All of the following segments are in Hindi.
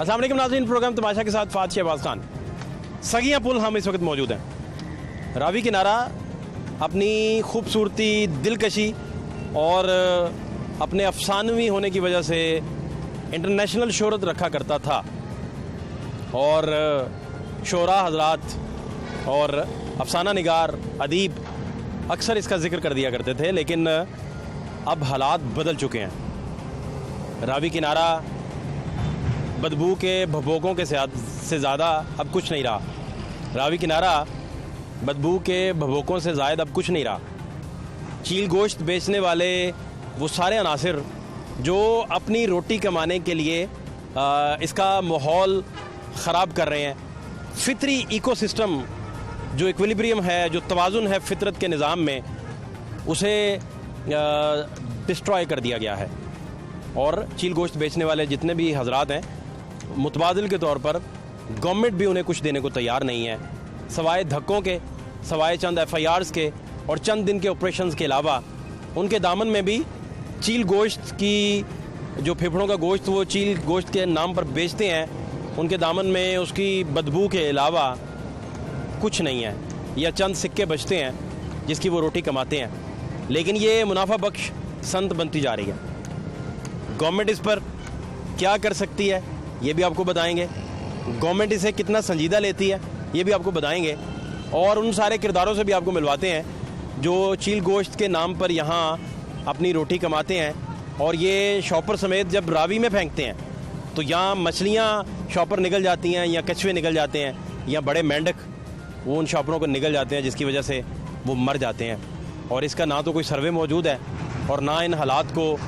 अस्सलाम वालेकुम नाज़रीन, प्रोग्राम तमाशा के साथ फात शहबाज खान। सगिया पुल हम इस वक्त मौजूद हैं। रावी किनारा अपनी खूबसूरती, दिलकशी और अपने अफसानवी होने की वजह से इंटरनेशनल शोहरत रखा करता था और शोरा हजरात और अफसाना निगार अदीब अक्सर इसका जिक्र कर दिया करते थे, लेकिन अब हालात बदल चुके हैं। रावी किनारा बदबू के भभोकों के से ज़्यादा अब कुछ नहीं रहा। रावी किनारा बदबू के भभोकों से ज़ायद अब कुछ नहीं रहा। चील गोश्त बेचने वाले वो सारे अनासिर जो अपनी रोटी कमाने के लिए इसका माहौल ख़राब कर रहे हैं, फितरी इकोसिस्टम जो इक्विलिब्रियम है, जो तवाज़ुन है फितरत के निज़ाम में, उसे डिस्ट्रॉय कर दिया गया है। और चील गोश्त बेचने वाले जितने भी हजरात हैं, मुतबादिल के तौर पर गवर्नमेंट भी उन्हें कुछ देने को तैयार नहीं है, सवाए धक्कों के, सवाए चंद FIRs के और चंद दिन के ऑपरेशंस के अलावा। उनके दामन में भी चील गोश्त की जो फेफड़ों का गोश्त वो चील गोश्त के नाम पर बेचते हैं, उनके दामन में उसकी बदबू के अलावा कुछ नहीं है, या चंद सिक्के बचते हैं जिसकी वो रोटी कमाते हैं। लेकिन ये मुनाफा बख्श संत बनती जा रही है। गवर्नमेंट इस पर क्या कर सकती है ये भी आपको बताएंगे, गवर्नमेंट इसे कितना संजीदा लेती है ये भी आपको बताएंगे, और उन सारे किरदारों से भी आपको मिलवाते हैं जो चील गोश्त के नाम पर यहाँ अपनी रोटी कमाते हैं। और ये शॉपर समेत जब रावी में फेंकते हैं तो यहाँ मछलियाँ शॉपर निकल जाती हैं, या कछुए निकल जाते हैं, या बड़े मेंढक वो उन शॉपरों को निकल जाते हैं, जिसकी वजह से वो मर जाते हैं। और इसका ना तो कोई सर्वे मौजूद है और ना इन हालात को,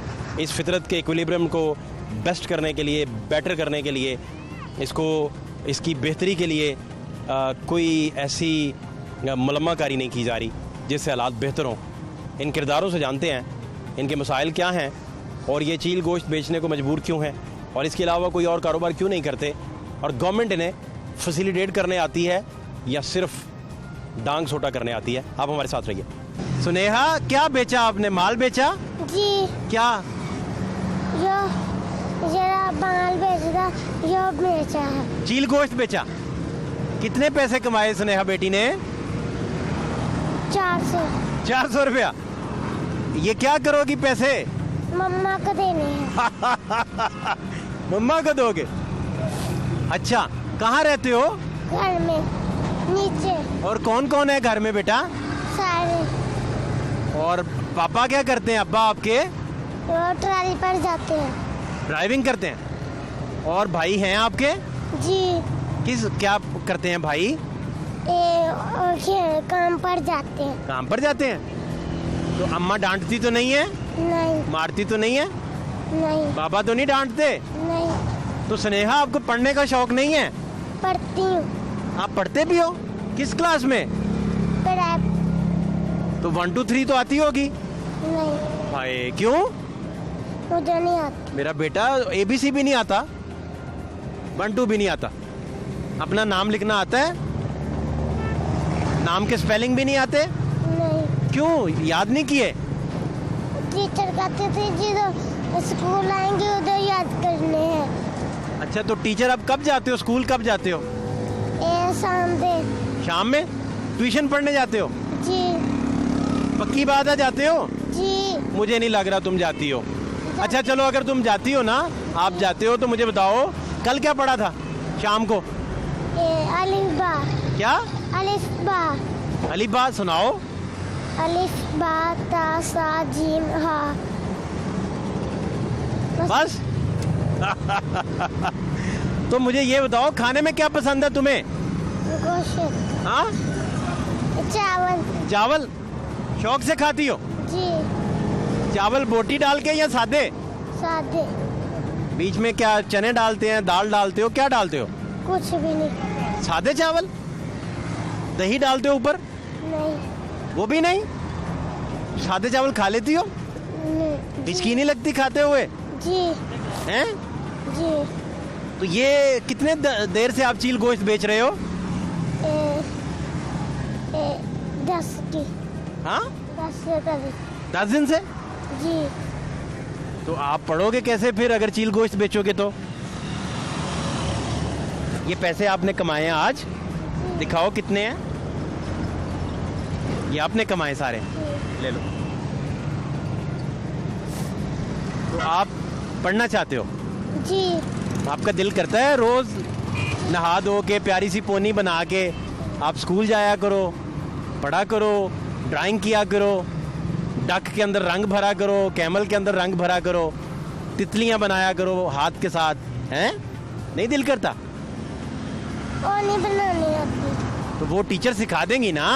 इस फितरत के इक्विलिब्रियम को बेस्ट करने के लिए, बेटर करने के लिए, इसकी बेहतरी के लिए कोई ऐसी मुलम्माकारी नहीं की जा रही जिससे हालात बेहतर हों। इन किरदारों से जानते हैं इनके मसाइल क्या हैं और ये चील गोश्त बेचने को मजबूर क्यों हैं, और इसके अलावा कोई और कारोबार क्यों नहीं करते, और गवर्नमेंट इन्हें फैसिलिटेट करने आती है या सिर्फ डांग सोटा करने आती है। आप हमारे साथ रहिए। सुनेहा, क्या बेचा आपने? माल बेचा जी। क्या? जरा माल बेचा, यो बेचा है। चील गोश्त बेचा। कितने पैसे कमाए सुनेहा बेटी ने? 400 रुपया। ये क्या करोगी पैसे? मम्मा को देने हैं। मम्मा को दोगे? अच्छा, कहाँ रहते हो? घर में नीचे। और कौन कौन है घर में बेटा? सारे। और पापा क्या करते हैं? अब्बा आपके? वो ट्राली पर जाते हैं, ड्राइविंग करते हैं। और भाई हैं आपके? जी। क्या करते हैं भाई? काम पर जाते हैं। काम पर जाते हैं। तो अम्मा डांटती तो नहीं है? नहीं। मारती तो नहीं है? नहीं। बाबा तो नहीं डांटते? नहीं। तो स्नेहा, आपको पढ़ने का शौक नहीं है? पढ़ती हूँ। आप पढ़ते भी हो? किस क्लास में? तो 1 2 3 तो आती होगी? नहीं। भाई क्यों? मुझे नहीं आता। मेरा बेटा ABC भी नहीं आता, 1 2 भी नहीं आता। अपना नाम लिखना आता है? नाम के स्पेलिंग भी नहीं आते? नहीं। क्यों, याद नहीं किए? टीचर कहते थे जो स्कूल आएंगे उधर याद करने हैं। अच्छा, तो टीचर अब कब जाते हो स्कूल? कब जाते हो? शाम में ट्यूशन पढ़ने जाते हो? जी। पक्की बात है, जाते हो? जी। मुझे नहीं लग रहा तुम जाती हो। अच्छा चलो, अगर तुम जाती हो ना, आप जाते हो, तो मुझे बताओ कल क्या पढ़ा था शाम को? अलिफ बा। क्या? अलिफ बा। अलिफ बा सुनाओ। अलिफ बा ता सा जीम हा। बस? तो मुझे ये बताओ, खाने में क्या पसंद है तुम्हें? गोश्त। हाँ? चावल। चावल शौक से खाती हो? जी। चावल बोटी डाल के या सादे? सादे। बीच में क्या चने डालते हैं, दाल डालते हो, क्या डालते हो? कुछ भी नहीं। सादे चावल? दही डालते हो ऊपर? नहीं। वो भी नहीं? सादे चावल खा लेती हो? नहीं। हिचकी नहीं लगती खाते हुए? जी। हैं? जी। तो ये कितने देर से आप चील गोश्त बेच रहे हो? 10 की। हाँ? 10 दिन से? जी। तो आप पढ़ोगे कैसे फिर अगर चील गोश्त बेचोगे तो? ये पैसे आपने कमाए हैं आज? दिखाओ कितने हैं। ये आपने कमाए सारे, ले लो। तो आप पढ़ना चाहते हो? जी। आपका दिल करता है रोज नहा धो के प्यारी सी पोनी बना के आप स्कूल जाया करो, पढ़ा करो, ड्राइंग किया करो, डक के अंदर रंग भरा करो, कैमल के अंदर रंग भरा करो, तितलियां बनाया करो हाथ के साथ, हैं? नहीं दिल करता? और नहीं बनानी आती। तो वो टीचर सिखा देंगी ना,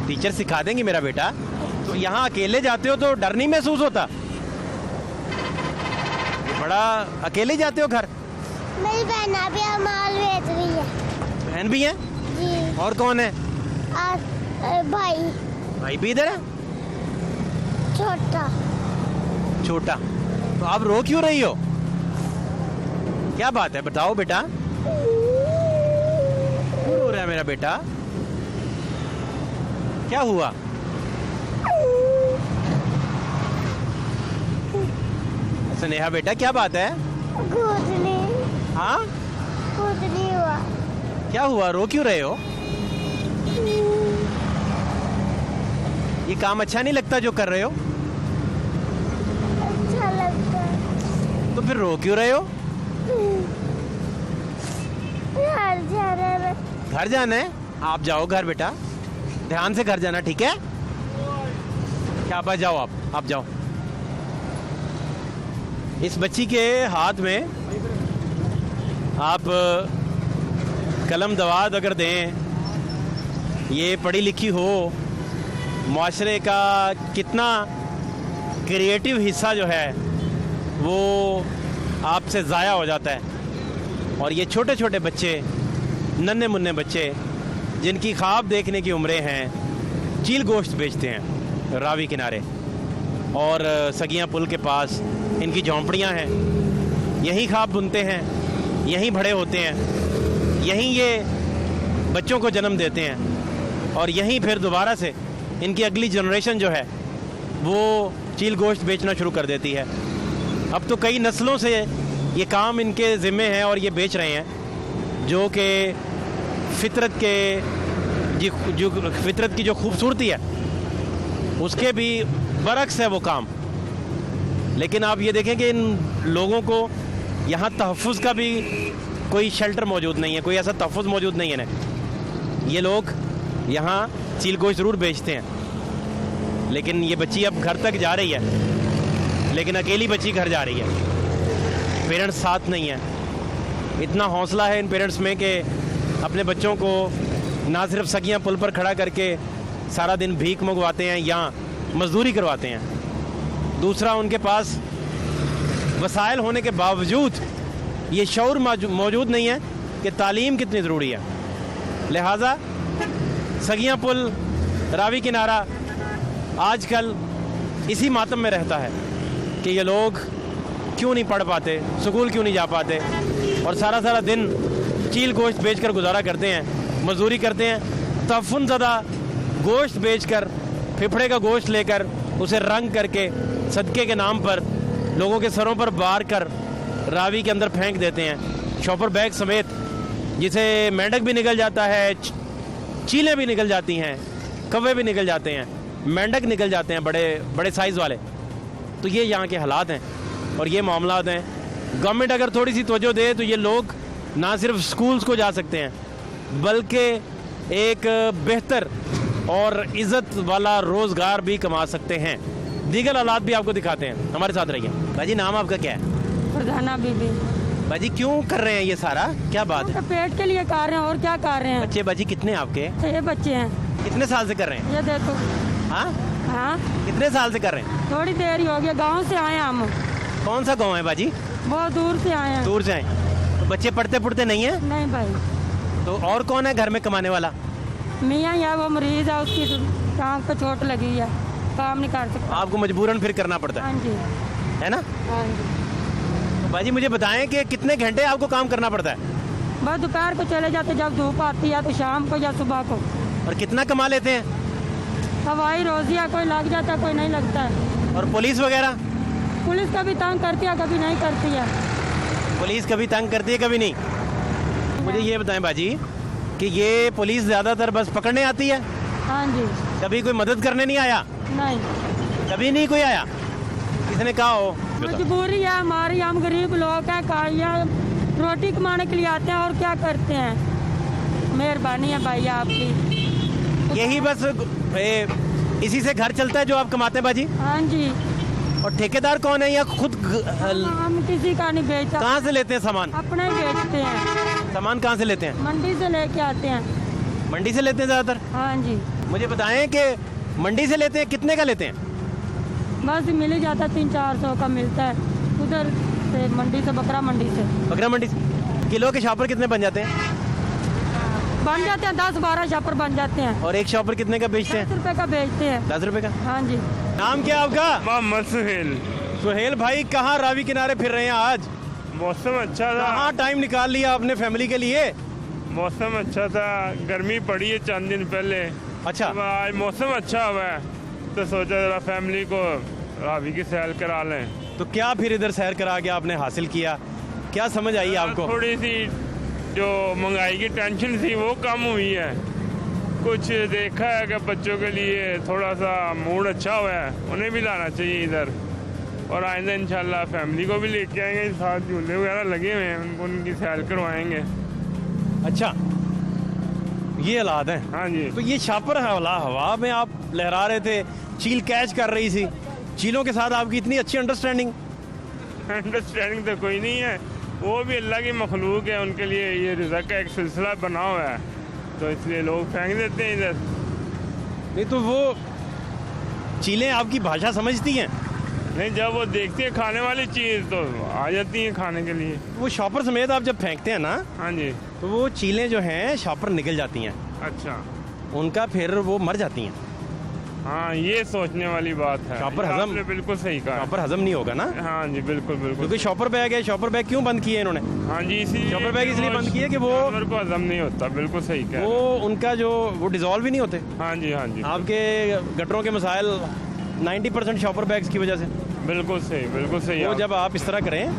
टीचर सिखा देंगी मेरा बेटा। तो यहाँ अकेले जाते हो तो डर नहीं महसूस होता? बड़ा अकेले जाते हो घर? मेरी बहन भी माल बेच रही है। बहन भी है? जी। और कौन है? भाई। भाई भी इधर है? छोटा। छोटा। तो आप रो क्यों रही हो? क्या बात है, बताओ बेटा। क्यों रो रहा है मेरा बेटा? क्या हुआ? स्नेहा बेटा क्या बात है? कुछ नहीं। हाँ? कुछ नहीं हुआ। क्या हुआ, रो क्यों रहे हो? ये काम अच्छा नहीं लगता जो कर रहे हो? अच्छा लगता है। तो फिर रो क्यों रहे हो? घर जाना है। घर जाना है? आप जाओ घर बेटा, ध्यान से घर जाना, ठीक है? क्या बस जाओ, आप जाओ। इस बच्ची के हाथ में आप कलम दवात अगर दें, ये पढ़ी लिखी हो, मुआशरे का कितना क्रिएटिव हिस्सा जो है वो आपसे ज़ाया हो जाता है। और ये छोटे छोटे बच्चे, नन्हे मुन्ने बच्चे जिनकी ख्वाब देखने की उम्रें हैं, चील गोश्त बेचते हैं रावी किनारे और सगियां पुल के पास इनकी झोंपड़ियां हैं। यहीं ख्वाब बुनते हैं, यहीं बड़े होते हैं, यहीं ये बच्चों को जन्म देते हैं और यहीं फिर दोबारा से इनकी अगली जनरेशन जो है वो चील गोश्त बेचना शुरू कर देती है। अब तो कई नस्लों से ये काम इनके ज़िम्मे है और ये बेच रहे हैं, जो कि फितरत के जो फितरत की जो खूबसूरती है उसके भी बरक्स है वो काम। लेकिन आप ये देखें कि इन लोगों को यहाँ तहफ़्फ़ुज़ का भी कोई शेल्टर मौजूद नहीं है, कोई ऐसा तहफ़्फ़ुज़ मौजूद नहीं है ना। ये लोग यहाँ चील गोश्त ज़रूर बेचते हैं, लेकिन ये बच्ची अब घर तक जा रही है, लेकिन अकेली बच्ची घर जा रही है, पेरेंट्स साथ नहीं है। इतना हौसला है इन पेरेंट्स में कि अपने बच्चों को ना सिर्फ सगियां पुल पर खड़ा करके सारा दिन भीख मंगवाते हैं या मजदूरी करवाते हैं, दूसरा उनके पास वसाइल होने के बावजूद ये शऊर मौजूद नहीं है कि तालीम कितनी ज़रूरी है। लिहाजा सगियां पुल, रावी किनारा आजकल इसी मातम में रहता है कि ये लोग क्यों नहीं पढ़ पाते, स्कूल क्यों नहीं जा पाते और सारा सारा दिन चील गोश्त बेचकर गुजारा करते हैं, मजदूरी करते हैं। तहफ़्फ़ुज़ ज़दा गोश्त बेचकर, फिफड़े का गोश्त लेकर उसे रंग करके सदक़े के नाम पर लोगों के सरों पर बार कर रावी के अंदर फेंक देते हैं, शॉपर बैग समेत, जिसे मेंढक भी निकल जाता है, चीलें भी निकल जाती हैं, कौवे भी निकल जाते हैं, मेंढक निकल जाते हैं बड़े बड़े साइज़ वाले। तो ये यहाँ के हालात हैं और ये मामलात हैं। गवर्नमेंट अगर थोड़ी सी तवज्जो दे तो ये लोग ना सिर्फ स्कूल्स को जा सकते हैं, बल्कि एक बेहतर और इज़्ज़त वाला रोज़गार भी कमा सकते हैं। दीगर हालात भी आपको दिखाते हैं, हमारे साथ रहिए। भाजी नाम आपका क्या है? फरजाना बीबी। बाजी क्यों कर रहे हैं ये सारा, क्या बात है? पेट के लिए कर रहे हैं और क्या कर रहे हैं। बच्चे बाजी कितने आपके? 6 बच्चे हैं। कितने साल से कर रहे हैं? ये देखो। हाँ हाँ, कितने साल से कर रहे हैं? थोड़ी देर ही हो गई, गांव से आए हम। कौन सा गांव है बाजी? बहुत दूर से आए हैं। दूर से आए। तो बच्चे पढ़ते पढ़ते नहीं है? नहीं भाई। तो और कौन है घर में कमाने वाला? मियाँ या वो मरीज है, उसकी टांग पे चोट लगी है, काम नहीं कर सकता। आपको मजबूरन फिर करना पड़ता है, हाँ जी, है ना? हाँ जी। तो बाजी मुझे बताएं कि कितने घंटे आपको काम करना पड़ता है? बस दोपहर को चले जाते, जब धूप आती है तो शाम को या सुबह को। और कितना कमा लेते हैं? हवाई रोजिया कोई लग जाता है, कोई नहीं लगता है। और पुलिस वगैरह? पुलिस कभी तंग करती है, कभी नहीं करती है। पुलिस कभी तंग करती है कभी नहीं? मुझे ये बताएं बाजी कि ये पुलिस ज़्यादातर बस पकड़ने आती है, हाँ जी। कभी कोई मदद करने नहीं आया? नहीं, कभी नहीं कोई आया? किसने कहा हो? मजबूरी है हमारी, हम गरीब लोग हैं, काया रोटी कमाने के लिए आते हैं और क्या करते हैं। मेहरबानी है भाई आपकी। यही बस इसी से घर चलता है जो आप कमाते हैं बाजी? हाँ जी। और ठेकेदार कौन है या खुद हम किसी का नहीं बेचते, कहाँ से लेते हैं सामान? अपना ही बेचते हैं। सामान कहाँ से लेते हैं? मंडी से लेके आते हैं। मंडी से लेते हैं ज़्यादातर? हाँ जी। मुझे बताएं कि मंडी से लेते हैं, कितने का लेते हैं? बस मिल ही जाता है, 300-400 का मिलता है उधर से, मंडी से, बकरा मंडी से। बकरा मंडी से किलो के शॉपर कितने बन जाते हैं? बन जाते हैं 10-12 शॉपर बन जाते हैं। और एक शॉपर कितने का बेचते 10 हैं? रुपए का बेचते हैं। 10 रुपए का। हाँ जी। नाम क्या आपका? मोहम्मद सुहेल। सुहेल भाई, कहाँ रावी किनारे फिर रहे हैं आज? मौसम अच्छा था। कहाँ टाइम निकाल लिया आपने फैमिली के लिए? मौसम अच्छा था, गर्मी पड़ी है चंद दिन पहले। अच्छा। अब आज मौसम अच्छा हुआ है तो सोचा जरा फैमिली को रावी की सैर करा लें। तो क्या फिर इधर सैर करा के आपने हासिल किया? क्या समझ आई आपको? थोड़ी सी जो महंगाई की टेंशन थी वो कम हुई है। कुछ देखा है कि बच्चों के लिए थोड़ा सा मूड अच्छा हुआ है, उन्हें भी लाना चाहिए इधर। और आइंदा इंशाल्लाह फैमिली को भी लेके आएंगे, साथ झूले वगैरह लगे हुए हैं, उनको उनकी सैर करवाएंगे। अच्छा, ये हालात हैं। हाँ जी। तो ये छापर हवा में आप लहरा रहे थे, चील कैच कर रही थी, चीलों के साथ आपकी इतनी अच्छी अंडरस्टैंडिंग? अंडरस्टैंडिंग तो कोई नहीं है, वो भी अल्लाह की मखलूक है, उनके लिए ये रिज़्क़ का एक सिलसिला बना हुआ है, तो इसलिए लोग फेंक देते हैं इधर। नहीं तो वो चीलें आपकी भाषा समझती हैं? नहीं, जब वो देखती है खाने वाली चीज़ तो आ जाती हैं खाने के लिए। वो शॉपर समेत आप जब फेंकते हैं ना, हाँ जी। तो वो चीलें जो हैं शॉपर निकल जाती हैं, अच्छा। उनका फिर वो मर जाती हैं। हाँ, ये सोचने वाली बात है। शॉपर ये हजम- आपने बिल्कुल सही कहा। शॉपर हजम नहीं होगा ना? हाँ जी, बिल्कुल बिल्कुल। क्योंकि शॉपर बैग है, शॉपर बैग क्यों बंद किए इन्होंने? हाँ जी, इसीलिए शॉपर बैग इसलिए बंद किए कि वो जानवर को हजम नहीं होता। बिल्कुल सही कहा। वो उनका जो वो डिजॉल्व ही नहीं होते। हाँ जी, हाँ जी। आपके गटरों के मसाइल 90% शॉपर बैग्स की वजह से। बिल्कुल सही, बिल्कुल सही। वो जब आप इस तरह करें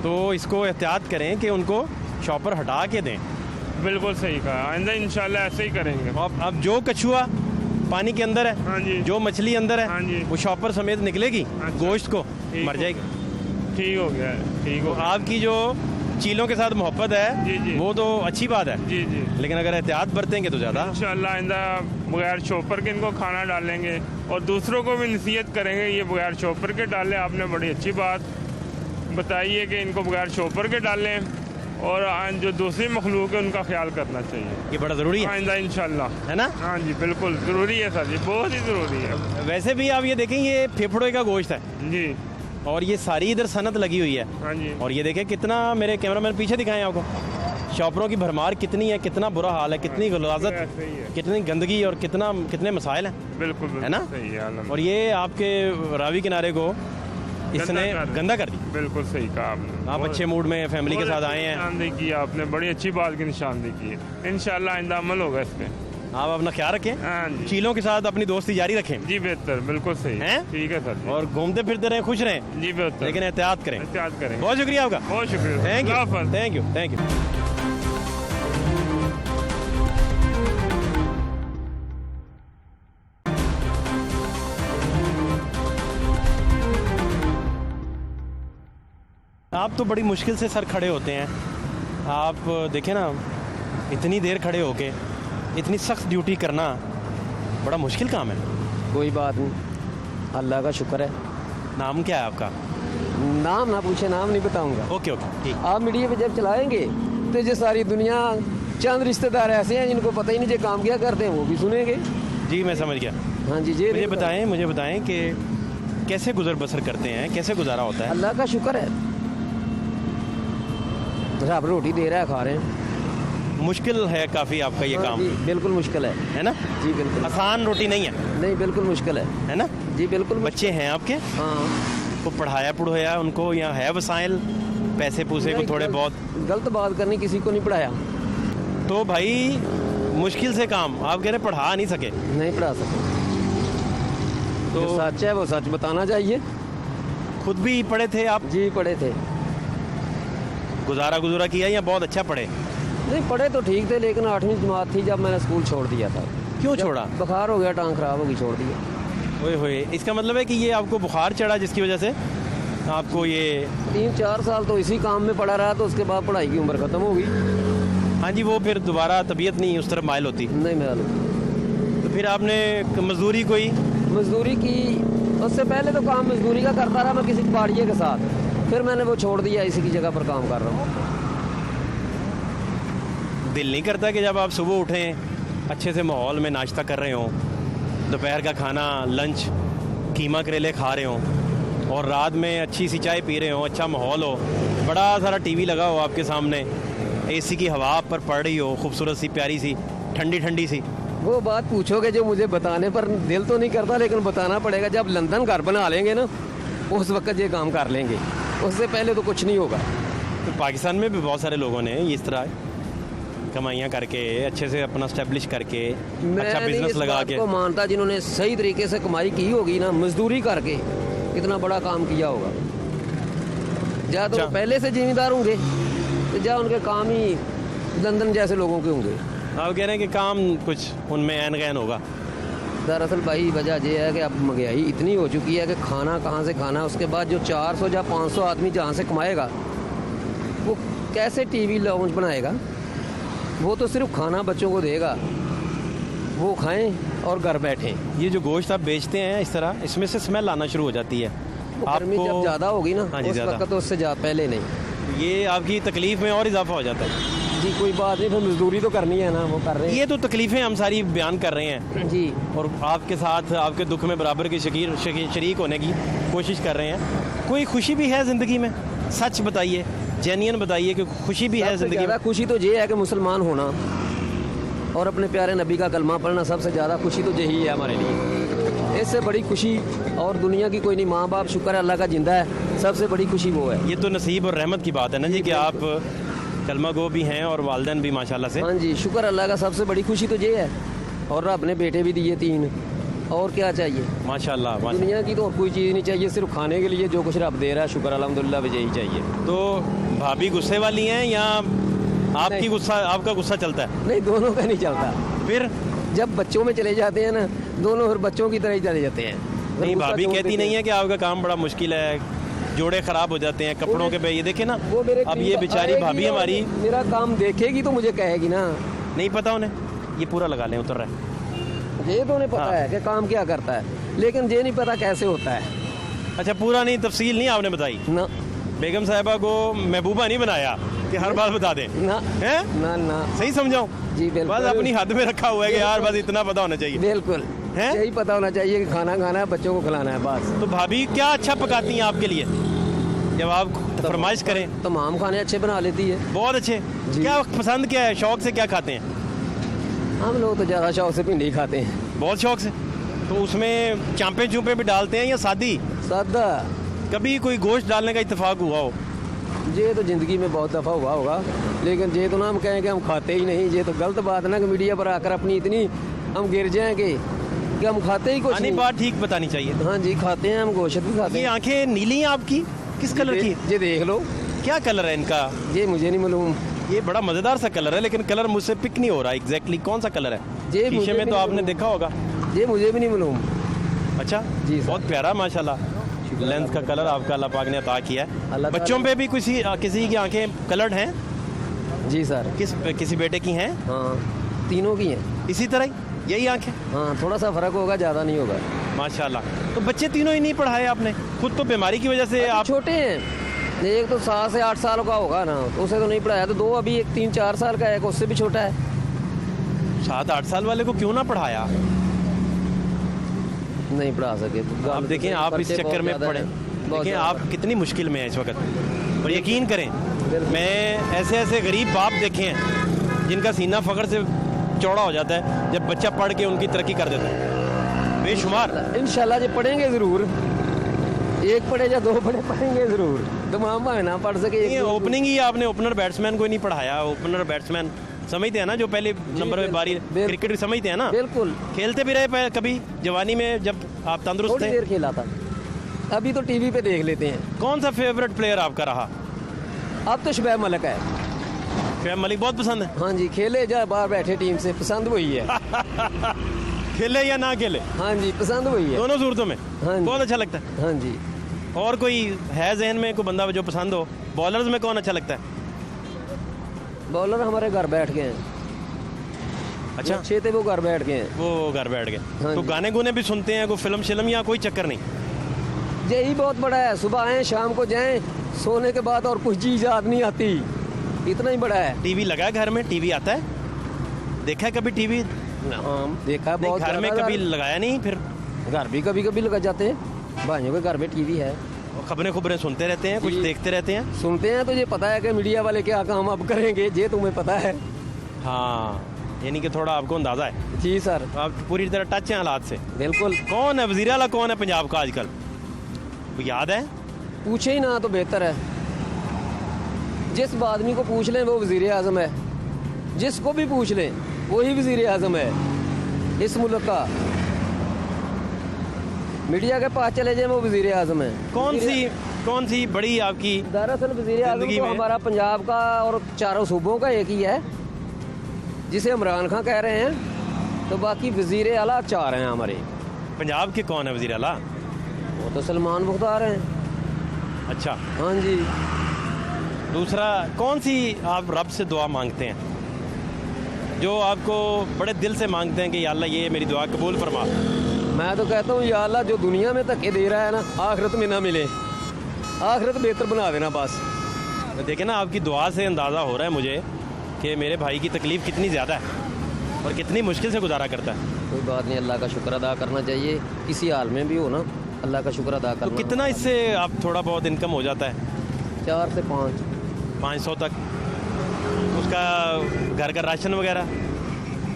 तो इसको एहतियात करें कि उनको शॉपर हटा के दें। बिल्कुल सही कहा, आइंदा इंशाल्लाह ऐसे ही करेंगे। अब जो कछुआ पानी के अंदर है, हाँ जी। जो मछली अंदर हाँ है, जी। वो शॉपर समेत निकलेगी, अच्छा। गोश्त को ठीक मर हो जाएगी। ठीक हो गया है, ठीक तो हो गया। आपकी जो चीलों के साथ मोहब्बत है जी, जी। वो तो अच्छी बात है, जी जी। लेकिन अगर एहतियात बरतेंगे तो ज़्यादा। इंशाल्लाह आइंदा बगैर शॉपर के इनको खाना डालेंगे और दूसरों को भी नसीहत करेंगे ये बगैर शॉपर के डालें। आपने बड़ी अच्छी बात बताई है कि इनको बगैर शॉपर के डालें और जो दूसरी मखलूक है उनका ख्याल करना चाहिए। ये बड़ा ज़रूरी है, आइंदा इंशाल्लाह। है ना? हाँ जी, बिल्कुल ज़रूरी है सर जी, बहुत ही ज़रूरी है। वैसे भी आप ये देखें, ये फेफड़े का गोश्त है जी। और ये सारी इधर सनत लगी हुई है। हाँ जी। और ये देखें कितना, मेरे कैमरामैन पीछे दिखाएं आपको, शॉपरों की भरमार कितनी है, कितना बुरा हाल है, कितनी गलाजत, ऐसे ही है। कितनी गंदगी और कितने मसाइल हैं, बिल्कुल बिल्कुल है ना? सही है आलम। और ये आपके रावी किनारे को इसने गंदा कर दी। बिल्कुल सही कहा आपने। आप बहुत- अच्छे मूड में फैमिली के बहुत साथ अच्छी आए हैं, निशानदेही की आपने, बड़ी अच्छी बात की निशानदेही की है। इंशाल्लाह आइंदा अमल होगा इस पे। आप अपना ख्याल रखें, हाँ जी। चीलों के साथ अपनी दोस्ती जारी रखें जी बेहतर, बिल्कुल सही हैं? ठीक है सर जी। और घूमते फिरते रहें, खुश रहें, जी बेहतर, लेकिन एहतियात करें। एहतियात करें। बहुत शुक्रिया आपका, बहुत शुक्रिया। थैंक अल्लाह यू, हाफ़िज़। Thank you, thank you. आप तो बड़ी मुश्किल से सर खड़े होते हैं। आप देखें ना, इतनी देर खड़े होके इतनी सख्त ड्यूटी करना बड़ा मुश्किल काम है। कोई बात नहीं, अल्लाह का शुक्र है। नाम क्या है आपका? नाम ना पूछे, नाम नहीं बताऊंगा। ओके ओके, ठीक। आप मीडिया पे जब चलाएंगे तो ये सारी दुनिया, चंद रिश्तेदार ऐसे हैं जिनको पता ही नहीं जो काम क्या करते हैं वो भी सुनेंगे। जी मैं समझ गया। हाँ जी जी। मुझे बताएं कि कैसे गुजर बसर करते हैं, कैसे गुजारा होता है? अल्लाह का शुक्र है, रब रोटी दे रहा है, खा रहे हैं। मुश्किल है काफ़ी आपका ये हाँ काम, जी, बिल्कुल मुश्किल है। है ना? जी बिल्कुल। आसान रोटी नहीं है, नहीं, बिल्कुल मुश्किल है ना? जी बिल्कुल। बच्चे हैं आपके, हाँ। को पढ़ाया पढ़ाया उनको, यहाँ है वसाइल, पैसे पूसे को नहीं, थोड़े बहुत? गलत बात करनी, किसी को नहीं पढ़ाया। तो भाई मुश्किल से काम, आप कह रहे पढ़ा नहीं सके? नहीं पढ़ा सके। तो जो सच है वो सच बताना चाहिए। खुद भी पढ़े थे आप? जी पढ़े थे। गुजारा गुजारा किया या बहुत अच्छा पढ़े? नहीं पढ़े तो ठीक थे, लेकिन 8वीं जमात थी जब मैंने स्कूल छोड़ दिया था। क्यों जब छोड़ा? बुखार हो गया, टांग खराब हो गई, छोड़ दिया। ओए होए, इसका मतलब है कि ये आपको बुखार चढ़ा जिसकी वजह से आपको ये 3-4 साल तो इसी काम में पड़ा रहा, तो उसके बाद पढ़ाई की उम्र ख़त्म हो गई। हाँ जी, वो फिर दोबारा तबीयत नहीं उस तरफ माइल होती। नहीं मालूम। तो फिर आपने मजदूरी कोई? मजदूरी की, उससे पहले तो काम मजदूरी का करता रहा मैं किसी पहाड़िए के साथ, फिर मैंने वो छोड़ दिया, इसी की जगह पर काम कर रहा हूँ। दिल नहीं करता कि जब आप सुबह उठें, अच्छे से माहौल में नाश्ता कर रहे हों, दोपहर का खाना लंच कीमा करेले खा रहे हों, और रात में अच्छी सी चाय पी रहे हों, अच्छा माहौल हो, बड़ा सारा टीवी लगा हो आपके सामने, एसी की हवा आप पर पड़ रही हो, खूबसूरत सी प्यारी सी ठंडी ठंडी सी? वो बात पूछोगे जो मुझे बताने पर दिल तो नहीं करता, लेकिन बताना पड़ेगा। जब लंदन घर बना लेंगे ना, उस वक्त ये काम कर लेंगे, उससे पहले तो कुछ नहीं होगा। तो पाकिस्तान में भी बहुत सारे लोगों ने इस तरह कमाइयाँ करके अच्छे से अपना स्टैब्लिश करके अच्छा बिजनेस लगा के को मानता जिन्होंने सही तरीके से कमाई की होगी ना, मजदूरी करके इतना बड़ा काम किया होगा। या तो अच्छा। पहले से जिम्मेदार होंगे, तो या उनके काम ही लंदन जैसे लोगों के होंगे। आप कह रहे हैं कि काम कुछ उनमें ऐन गैन होगा। दरअसल भाई वजह ये है कि अब महंगाई इतनी हो चुकी है कि खाना कहाँ से खाना, उसके बाद जो 400 या 500 आदमी जहाँ से कमाएगा वो कैसे टीवी लाउंज बनाएगा? वो तो सिर्फ खाना बच्चों को देगा, वो खाएं और घर बैठें। ये जो गोश्त आप बेचते हैं इस तरह, इसमें से स्मेल आना शुरू हो जाती है गर्मी जब ज़्यादा होगी ना, हाँ जी, उस ज़्यादा। वक्त तो उससे पहले नहीं। ये आपकी तकलीफ में और इजाफा हो जाता है। जी कोई बात नहीं, फिर मजदूरी तो करनी है ना, वो कर रहे हैं। ये तो तकलीफें हम सारी बयान कर रहे हैं जी, और आपके साथ आपके दुख में बराबर की शरीक होने की कोशिश कर रहे हैं। कोई खुशी भी है ज़िंदगी में? सच बताइए, जेन्युइन बताइए कि खुशी भी है सबसे ज़िंदगी में? ज़्यादा खुशी तो ये है कि मुसलमान होना और अपने प्यारे नबी का कलमा पढ़ना, सबसे ज़्यादा खुशी तो यही है हमारे लिए। इससे बड़ी खुशी और दुनिया की कोई नहीं। माँ बाप शुक्र है अल्लाह का जिंदा है, सबसे बड़ी खुशी वो है। ये तो नसीब और रहमत की बात है ना जी कि आप कलमा गो भी हैं और वालदैन भी माशाल्लाह से। हाँ जी, शुक्र अल्लाह का, सबसे बड़ी खुशी तो ये है। और रब ने बेटे भी दिए 3, और क्या चाहिए? माशाल्लाह दुनिया की तो और कोई चीज़ नहीं चाहिए, सिर्फ खाने के लिए जो कुछ रब दे रहा है, शुक्र अल्हम्दुलिल्लाह भी यही चाहिए। तो भाभी गुस्से वाली हैं या आपकी गुस्सा, आपका गुस्सा चलता है? नहीं, दोनों का नहीं चलता। फिर जब बच्चों में चले जाते हैं ना, दोनों फिर बच्चों की तरह ही चले जाते हैं। नहीं, गुस्सा भाभी छोड़ कहती देते नहीं हैं। है कि आपका काम बड़ा मुश्किल है, जोड़े खराब हो जाते हैं कपड़ों के पे? ये देखे ना, वो मेरे अब ये बेचारी आएगी भाभी और हमारी मेरा काम देखेगी तो मुझे कहेगी ना। नहीं पता उन्हें, ये पूरा लगा लें, उतर रहा है। ये तो उन्हें पता हाँ। है कि काम क्या करता है, लेकिन ये नहीं पता कैसे होता है अच्छा, पूरा नहीं, तफसील नहीं आपने बताई? ना बेगम साहिबा को महबूबा नहीं बनाया कि हर बात बता दें, ना हैं? ना ना सही समझाऊं? जी बिल्कुल, बस अपनी हद में रखा हुआ है कि यार बस इतना पता होना चाहिए। बिल्कुल हैं? यही पता होना चाहिए कि खाना खाना है, बच्चों को खिलाना है, बस। तो भाभी क्या अच्छा पकाती हैं आपके लिए जब आप फरमाइश करें? तमाम खाने अच्छे बना लेती है। बहुत अच्छे। जी। क्या पसंद क्या है, शौक से क्या खाते हैं? हम लोग तो ज़्यादा शौक से भिंडी खाते हैं। बहुत शौक से। तो उसमें चांपे चूपे भी डालते हैं या सादी? सादा। कभी कोई गोश्त डालने का इत्तेफाक हुआ हो? ये तो ज़िंदगी में बहुत दफ़ा हुआ होगा, लेकिन ये तो ना हम कहें कि हम खाते ही नहीं। ये तो गलत बात ना कि मीडिया पर आकर अपनी इतनी हम गिर जाएंगे कि हम खाते ही कुछ यानी नहीं। बात ठीक बतानी चाहिए। हाँ जी, खाते हैं हम, गोश्त भी खाते ये हैं। आंखें नीली हैं आपकी, किस कलर की है? ये देख लो, क्या कलर है इनका? ये मुझे नहीं मालूम। ये बड़ा मजेदार सा कलर है, लेकिन कलर मुझसे पिक नहीं हो रहा एग्जैक्टली कौन सा कलर है। ये मुझे शीशे में भी तो नहीं आपने मालूम। देखा होगा। ये मुझे भी नहीं मालूम। अच्छा जी सर। बहुत प्यारा माशाल्लाह, लेंस का कलर आपका अल्लाह पाक ने अता किया है। अल्लाह ताला- बच्चों पे भी किसी की आंखें कलर्ड हैं? जी सर। किसी बेटे की हैं हाँ, तीनों की हैं। इसी तरह ही यही आंखें? हाँ, थोड़ा सा फ़र्क होगा, ज़्यादा नहीं होगा। माशाल्लाह। तो बच्चे तीनों ही नहीं पढ़ाए आपने? खुद तो बीमारी की वजह से आप छोटे हैं, एक तो 7 से 8 साल का होगा ना, तो उसे तो नहीं पढ़ाया। तो 2 अभी, एक 3-4 साल का है, एक उससे भी छोटा है। 7-8 साल वाले को क्यों ना पढ़ाया? नहीं पढ़ा सके तो आप देखें, आप इस चक्कर में पड़े। देखें आप कितनी मुश्किल में हैं इस वक्त। और यकीन करें, मैं ऐसे ऐसे गरीब बाप देखे हैं जिनका सीना फ़ख्र से चौड़ा हो जाता है जब बच्चा पढ़ के उनकी तरक्की कर देता है, बेशुमार। इंशाल्लाह जी पढ़ेंगे ज़रूर, एक पढ़े या 2 पढ़ेंगे ज़रूर। तमाम भाई ना पढ़ सके। ये ओपनिंग ही आपने ओपनर बैट्समैन को नहीं पढ़ाया। ओपनर बैट्समैन समझते हैं ना, जो पहले नंबर में बारी क्रिकेट भी समझते हैं ना? बिल्कुल। खेलते भी रहे कभी जवानी में जब आप तंदुरुस्त थोड़ी थे? देर खेला था, अभी तो टीवी पे देख लेते हैं। कौन सा फेवरेट प्लेयर आपका रहा? अब तो शुबैब मलिक है। शुएब मलिक बहुत पसंद है। हाँ जी, खेले जा बाहर बैठे टीम से, पसंद वही है। खेले या ना खेले, हाँ जी, पसंद वही है। दोनों सूरतों में हाँ जी। बहुत अच्छा लगता है। हाँ जी। और कोई है जहन में कोई बंदा जो पसंद हो? बॉलर्स में कौन अच्छा लगता है? बॉलर हमारे घर बैठ गए हैं। अच्छा, अच्छे थे वो घर बैठ गए हैं। वो घर बैठ गए। हाँ तो जी। गाने गुने भी सुनते हैं, कोई फिल्म शिल्म या कोई चक्कर नहीं? यही बहुत बड़ा है, सुबह आए शाम को जाएं, सोने के बाद और कुछ चीज याद नहीं आती, इतना ही बड़ा है। टीवी लगा है घर में? टीवी आता है? देखा है कभी टीवी? हाँ, देखा है नहीं, बहुत घर में ज्यादा। कभी लगाया नहीं? फिर घर भी कभी कभी लगा जाते हैं, भाइयों के घर में टीवी है। खबरें सुनते रहते हैं, कुछ जी। देखते रहते हैं? सुनते हैं तो ये पता है कि मीडिया वाले क्या काम अब करेंगे, ये तुम्हें पता है। हाँ, यानी कि थोड़ा आपको अंदाजा है। जी सर, आप पूरी तरह टच हैं हालात से। बिल्कुल। कौन है वज़ीर आला, कौन है पंजाब का आजकल? वो याद है? पूछे ही ना तो बेहतर है। जिस आदमी को पूछ लें वो वजीर आज़म है, जिसको भी पूछ लें वही वजीर आज़म है इस मुल्क का। मीडिया के पास चले जाए वो वजीर आज़म है। कौन सी बड़ी आपकी? दरअसल वजीर आज़म जिंदगी तो में? हमारा पंजाब का और चारों सूबों का एक ही है, जिसे इमरान खान कह रहे हैं, तो बाकी वजीर आला 4 हैं हमारे। पंजाब के कौन है वज़ीर आला? वो तो सलमान मुख्तार हैं। अच्छा, हाँ जी। दूसरा कौन सी आप रब से दुआ मांगते हैं, जो आपको बड़े दिल से मांगते हैं कि या अल्लाह ये मेरी दुआ कबूल फरमा? मैं तो कहता हूँ या अल्लाह जो दुनिया में धक्के दे रहा है ना, आखिरत में ना मिले, आखिरत बेहतर बना देना बस। देखें ना, आपकी दुआ से अंदाज़ा हो रहा है मुझे कि मेरे भाई की तकलीफ़ कितनी ज़्यादा है और कितनी मुश्किल से गुजारा करता है। कोई बात नहीं, अल्लाह का शुक्र अदा करना चाहिए, किसी हाल में भी हो ना, अल्लाह का शुक्र अदा तो करना। कितना इससे आप थोड़ा बहुत इनकम हो जाता है? 4 से 5। 500 तक? उसका घर का राशन वगैरह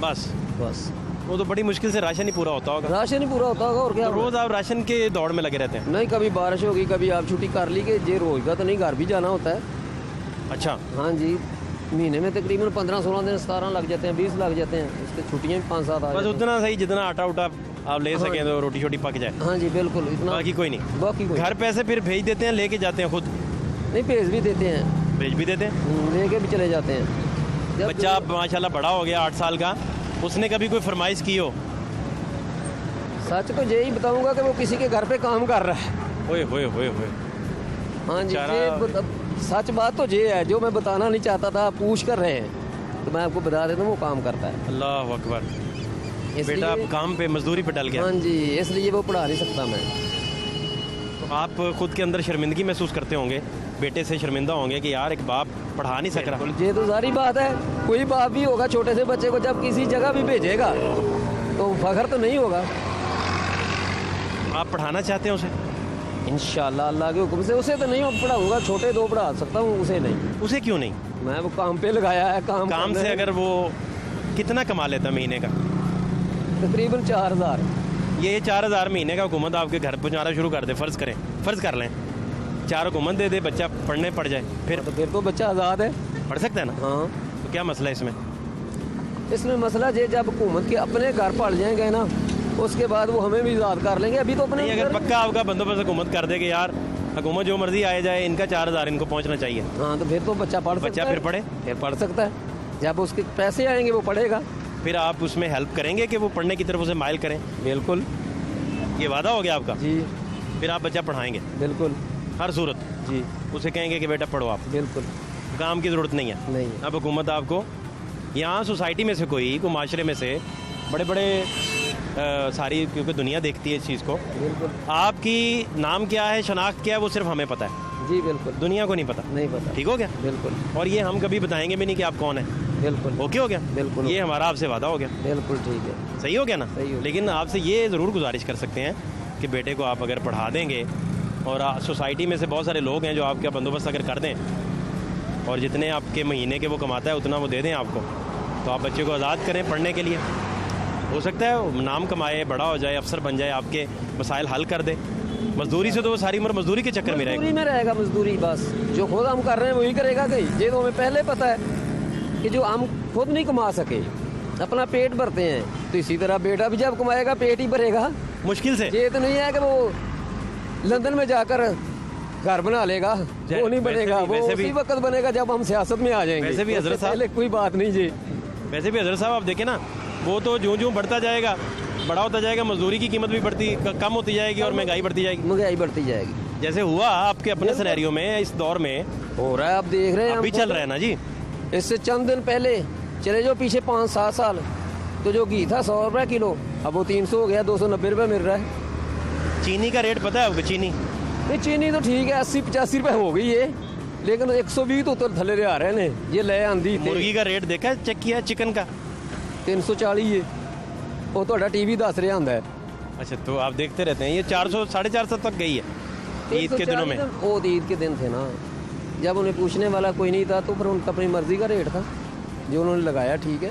बस? बस वो तो बड़ी मुश्किल से राशन ही पूरा होता होगा। राशन ही पूरा होता होगा और क्या। तो रोज़ आप राशन के दौड़ में लगे रहते हैं? नहीं, कभी बारिश होगी, कभी आप छुट्टी कर ली कि ये रोज का तो नहीं, घर भी जाना होता है। अच्छा, हाँ जी, महीने में तकरीबन 15-16 दिन, 17 लग जाते हैं, 20 लग जाते हैं, उसके छुट्टियाँ भी 5-7 आ बस जाती हैं। उतना सही जितना आटा उटा आप ले सकें तो रोटी शोटी पक जाए, हाँ जी बिल्कुल, इतना बाकी कोई नहीं। बाकी कोई घर पैसे फिर भेज देते हैं, लेके जाते हैं खुद? नहीं, भेज भी देते हैं, भेज भी देते हैं। लेके भी चले जाते हैं। जब बच्चा अब माशाल्लाह बड़ा हो गया 8 साल का, उसने कभी कोई फरमाइश की हो? सच तो यही बताऊंगा कि वो किसी के घर पे काम कर रहा है। ओए होए होए होए। हाँ जी, बेचारा- सच बात तो ये है, जो मैं बताना नहीं चाहता था, पूछ कर रहे हैं तो मैं आपको बता देता हूँ, वो काम करता है। अल्लाह अकबर। इसलिए- बेटा अब काम पे मजदूरी पे डल गया। हाँ जी, इसलिए वो पढ़ा नहीं सकता मैं। तो आप खुद के अंदर शर्मिंदगी महसूस करते होंगे, बेटे से शर्मिंदा होंगे कि यार एक बाप पढ़ा नहीं सक रहा। ये तो सारी बात है, कोई बाप भी होगा छोटे से बच्चे को जब किसी जगह भी भेजेगा तो फख्र तो नहीं होगा। आप पढ़ाना चाहते हैं उसे? इंशाल्लाह अल्लाह के हुक्म से उसे तो नहीं पढ़ाऊंगा, छोटे 2 पढ़ा सकता हूँ, उसे नहीं। उसे क्यों नहीं? मैं वो काम पे लगाया है, काम से करना है। अगर वो कितना कमा लेता महीने का? तकरीबन 4000। ये 4000 महीने का हुकूमत आपके घर पहुँचाना शुरू कर दे, फ़र्ज़ कर लें 4 हुकूमत दे दे, बच्चा पढ़ने पड़ जाए, फिर तो बच्चा आज़ाद है, पढ़ सकता है ना? हाँ। तो क्या मसला है इसमें? इसमें मसला ये, जब हुकूमत के अपने घर पढ़ जाएंगे ना, उसके बाद वो हमें भी आज़ाद कर लेंगे। अभी तो अपने नहीं, अगर घर- पक्का आपका बंदोबस्त हुकूमत कर दे कि यार हुकूमत जो मर्जी आए जाए, इनका 4000 इनको पहुँचना चाहिए, हाँ, तो फिर तो बच्चा पढ़ सकता बच्चा है। फिर पढ़े। फिर पढ़ सकता है, जब उसके पैसे आएंगे वो पढ़ेगा। फिर आप उसमें हेल्प करेंगे कि वो पढ़ने की तरफ उसे माइल करें? बिल्कुल ये वादा हो गया आपका? जी, फिर आप बच्चा पढ़ाएंगे बिल्कुल हर सूरत? जी, उसे कहेंगे कि बेटा पढ़ो, आप बिल्कुल काम की ज़रूरत नहीं है। नहीं। अब हुकूमत आपको यहाँ सोसाइटी में से कोई माशरे में से बड़े बड़े सारी, क्योंकि दुनिया देखती है इस चीज़ को, बिल्कुल आपकी नाम क्या है, शनाख्त क्या है, वो सिर्फ हमें पता है, जी, बिल्कुल दुनिया को नहीं पता। नहीं पता। ठीक हो गया? बिल्कुल और ये हम कभी बताएंगे भी नहीं कि आप कौन है। बिल्कुल ओके हो गया? बिल्कुल। ये हमारा आपसे वादा हो गया। बिल्कुल ठीक है। सही हो गया ना? सही हो। लेकिन आपसे ये ज़रूर गुजारिश कर सकते हैं कि बेटे को आप अगर पढ़ा देंगे, और सोसाइटी में से बहुत सारे लोग हैं जो आपका बंदोबस्त अगर कर दें, और जितने आपके महीने के वो कमाता है उतना वो दे दें आपको, तो आप बच्चे को आज़ाद करें पढ़ने के लिए। हो सकता है वो नाम कमाए, बड़ा हो जाए, अफसर बन जाए, आपके मसाइल हल कर दे। मजदूरी से तो वो सारी उम्र मजदूरी के चक्कर में रहेगा। मजदूरी में रहेगा, मजदूरी बस जो खुद हम कर रहे हैं वही करेगा। कहीं ये तो हमें पहले पता है कि जो हम खुद नहीं कमा सके, अपना पेट भरते हैं, तो इसी तरह बेटा भी जब कमाएगा पेट ही भरेगा। मुश्किल से ये तो नहीं है कि वो लंदन में जाकर घर बना लेगा, वो नहीं बनेगा। वो उसी वक्त बनेगा जब हम सियासत में आ जाएंगे। वैसे भी हजरत उससे पहले साहब कोई बात नहीं जी। वैसे भी हजरत साहब आप देखें ना, वो तो ज्यों बढ़ता जाएगा, बड़ा होता जाएगा, मजदूरी की कीमत भी कम होती जाएगी और महंगाई बढ़ती जाएगी। महंगाई बढ़ती जाएगी, जैसे हुआ आपके अपने सिनेरियो में, इस दौर में हो रहा है। आप देख रहे हैं, अभी चल रहा है ना जी। इससे चंद दिन पहले चले जाओ पीछे 5-7 साल, तो जो घी था 100 रुपये किलो, अब वो 300 हो गया, 290 रुपये मिल रहा है। चीनी का रेट पता है आपको? चीनी नहीं, चीनी तो ठीक है 80-85 रुपये हो गई है, लेकिन 120 तो थले आ रहे हैं। ये ले आंधी मुर्गी का रेट देखा है, चेक किया है? चिकन का 340 है, वो तो टीवी दस रहा होंगे है। अच्छा, तो आप देखते रहते हैं। ये 400 450 तक गई है ईद के दिनों में। वो ईद के दिन थे ना, जब उन्हें पूछने वाला कोई नहीं था, तो फिर उनका अपनी मर्जी का रेट था जो उन्होंने लगाया, ठीक है।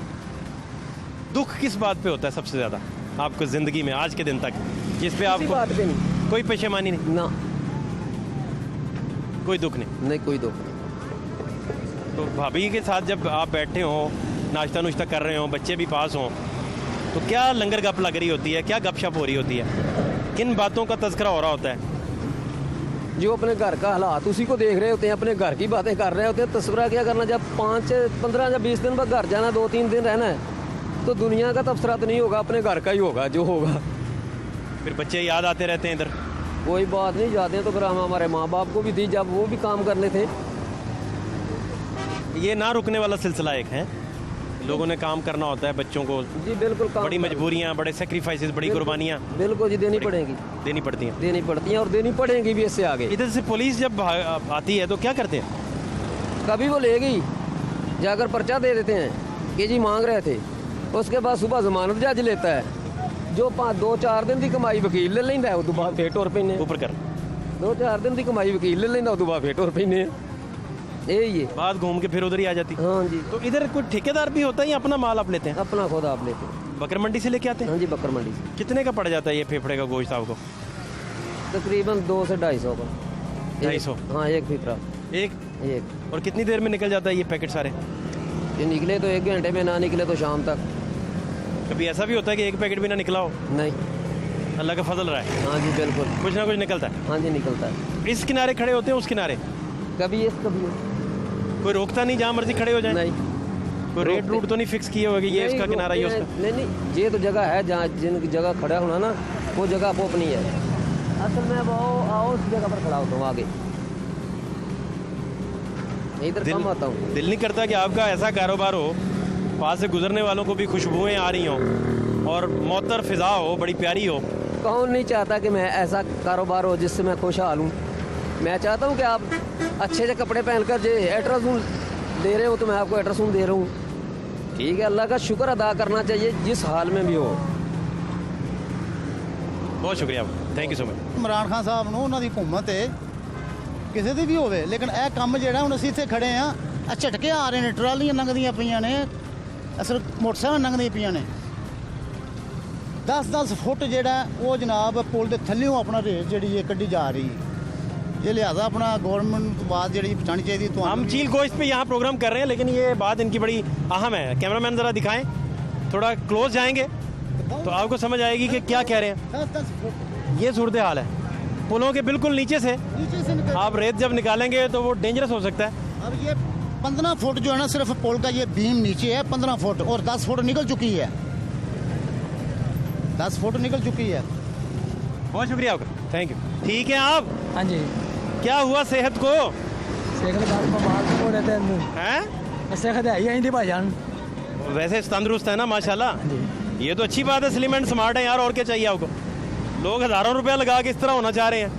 दुख किस बात पे होता है सबसे ज्यादा आपको जिंदगी में आज के दिन तक, जिस पे किसी आपको बात पे नहीं कोई परेशानी नहीं, ना, कोई दुख नहीं? नहीं कोई दुख नहीं। तो भाभी के साथ जब आप बैठे हो, नाश्ता नुश्ता कर रहे हो, बच्चे भी पास हों, तो क्या लंगर गप लग रही होती है, क्या गपशप हो रही होती है, किन बातों का तज़किरा हो रहा होता है? जो अपने घर का हालात उसी को देख रहे होते हैं, अपने घर की बातें कर रहे होते हैं। तस्वरा क्या करना, जब 5, 15 या 20 दिन बाद घर जाना, 2-3 दिन रहना है, तो दुनिया का तबसरा तो नहीं होगा, अपने घर का ही होगा जो होगा। फिर बच्चे याद आते रहते हैं इधर। कोई बात नहीं, जाते हैं तो फिर हम हमारे माँ बाप को भी दी जब वो भी काम करने थे। ये ना रुकने वाला सिलसिला एक है, लोगों ने काम करना होता है, बच्चों को जी बिल्कुल, काम बड़ी मजबूरियाँ, बड़े सेक्रीफाइसेस, बड़ी कुर्बानियाँ बिल्कुल जी देनी पड़ेगी, देनी पड़ती हैं। देनी पड़ती हैं और देनी पड़ेंगी भी इससे आगे। इधर से पुलिस जब आती है तो क्या करते हैं? कभी वो ले गई, जाकर पर्चा दे देते हैं कि जी मांग रहे थे, उसके बाद सुबह जमानत जज लेता है, जो 2-4 दिन की कमाई वकील ले लेंदा है, उस बाद फिर टुर पैने। ऊपर कर 2-4 दिन की कमाई वकील ले लेंदा, उस बाद फिर टुर पैने। यही है बात, घूम के फिर उधर ही आ जाती। हाँ जी। तो इधर कोई ठेकेदार भी होता है या अपना माल आप लेते हैं? अपना खुद आप लेते हैं। बकर मंडी से लेके आते हैं? हाँ जी, बकर मंडी से कितने का पड़ जाता है ये फेफड़े का गोश्त आपको? तकरीबन 200 से 250 का। 250? हाँ, एक फेफड़ा एक। और कितनी देर में निकल जाता है ये पैकेट सारे? ये निकले तो 1 घंटे में, ना निकले तो शाम तक। कभी ऐसा भी होता है कि एक पैकेट भी ना निकला हो? नहीं। अल्लाह का फजल रहा है। हाँ जी बिल्कुल, कुछ ना कुछ निकलता है। हाँ जी निकलता है। इस किनारे खड़े होते हैं, उस किनारे कभी इस कभी उस। कोई रोकता नहीं, जहाँ मर्जी खड़े हो जाए? नहीं। कोई रेट रूट तो नहीं फिक्स किए होगा कि ये इसका किनारा, ये उसका? नहीं, ये तो जगह है जहाँ जिन जगह खड़ा होना ना, वो जगह आपको अपनी है। असल में वो आओ उस जगह पर खड़ा होता हूँ आगे, इधर कम आता हूँ। दिल नहीं करता कि आपका ऐसा कारोबार हो, पास से गुजरने वालों को भी खुशबुएं आ रही हों और मौतर फिजा हो, बड़ी प्यारी हो? कौन नहीं चाहता कि मैं ऐसा कारोबार हो जिससे मैं खुशहाल हूँ। मैं चाहता हूँ कि आप अच्छे से कपड़े पहनकर जो अल्ट्रासाउंड दे रहे हो, तो मैं आपको अल्ट्रासाउंड दे रहा हूँ। ठीक है, अल्लाह का शुक्र अदा करना चाहिए जिस हाल में भी हो। बहुत शुक्रिया, thank you so much. Imran Khan Sahib ਨੂੰ ਉਹਨਾਂ ਦੀ ਹਕੂਮਤ ਹੈ, ਕਿਸੇ ਦੀ ਵੀ ਹੋਵੇ, ਲੇਕਿਨ ਇਹ ਕੰਮ ਜਿਹੜਾ ਹੁਣ ਅਸੀਂ ਇੱਥੇ ਖੜੇ ਆ, ਆ ਝਟਕੇ ਆ ਰਹੇ ਨੇ, ਟਰਾਲੀਆਂ ਲੰਘਦੀਆਂ ਪਈਆਂ ਨੇ, ਅਸਲ ਮੋਟਰਸਾਈਕਲ ਲੰਘਦੀਆਂ ਪਈਆਂ ਨੇ। 10-10 ਫੁੱਟ ਜਿਹੜਾ ਉਹ ਜਨਾਬ ਪੁਲ ਦੇ ਥੱਲਿਓਂ ਆਪਣਾ ਰੇਟ ਜਿਹੜੀ ਇਹ ਕੱਢੀ ਜਾ ਰਹੀ ਹੈ। ये लिहाजा अपना गवर्नमेंट बात जी पहुँचानी चाहिए तो हम चील गोश्त पे यहाँ प्रोग्राम कर रहे हैं, लेकिन ये बात इनकी बड़ी अहम है। कैमरामैन ज़रा दिखाएं, थोड़ा क्लोज जाएंगे तो आपको समझ आएगी कि क्या कह रहे हैं। 10-10 फुट ये सूरत हाल है, पुलों के बिल्कुल नीचे से नीचे से निकल। आप रेत जब निकालेंगे तो वो डेंजरस हो सकता है। अब ये 15 फुट जो है ना, सिर्फ पुल का ये बीम नीचे है 15 फुट, और 10 फुट निकल चुकी है, 10 फुट निकल चुकी है। बहुत शुक्रिया आपका, थैंक यू। ठीक है, आप हाँ जी, क्या हुआ सेहत को? सेहत हो रहते हैं, हैं? सेहत है यहीं थी भाईजान। वैसे तंदुरुस्त है ना माशाल्लाह, ये तो अच्छी बात है। स्लिम एंड स्मार्ट है यार, और क्या चाहिए आपको? लोग हज़ारों रुपया लगा के इस तरह होना चाह रहे हैं,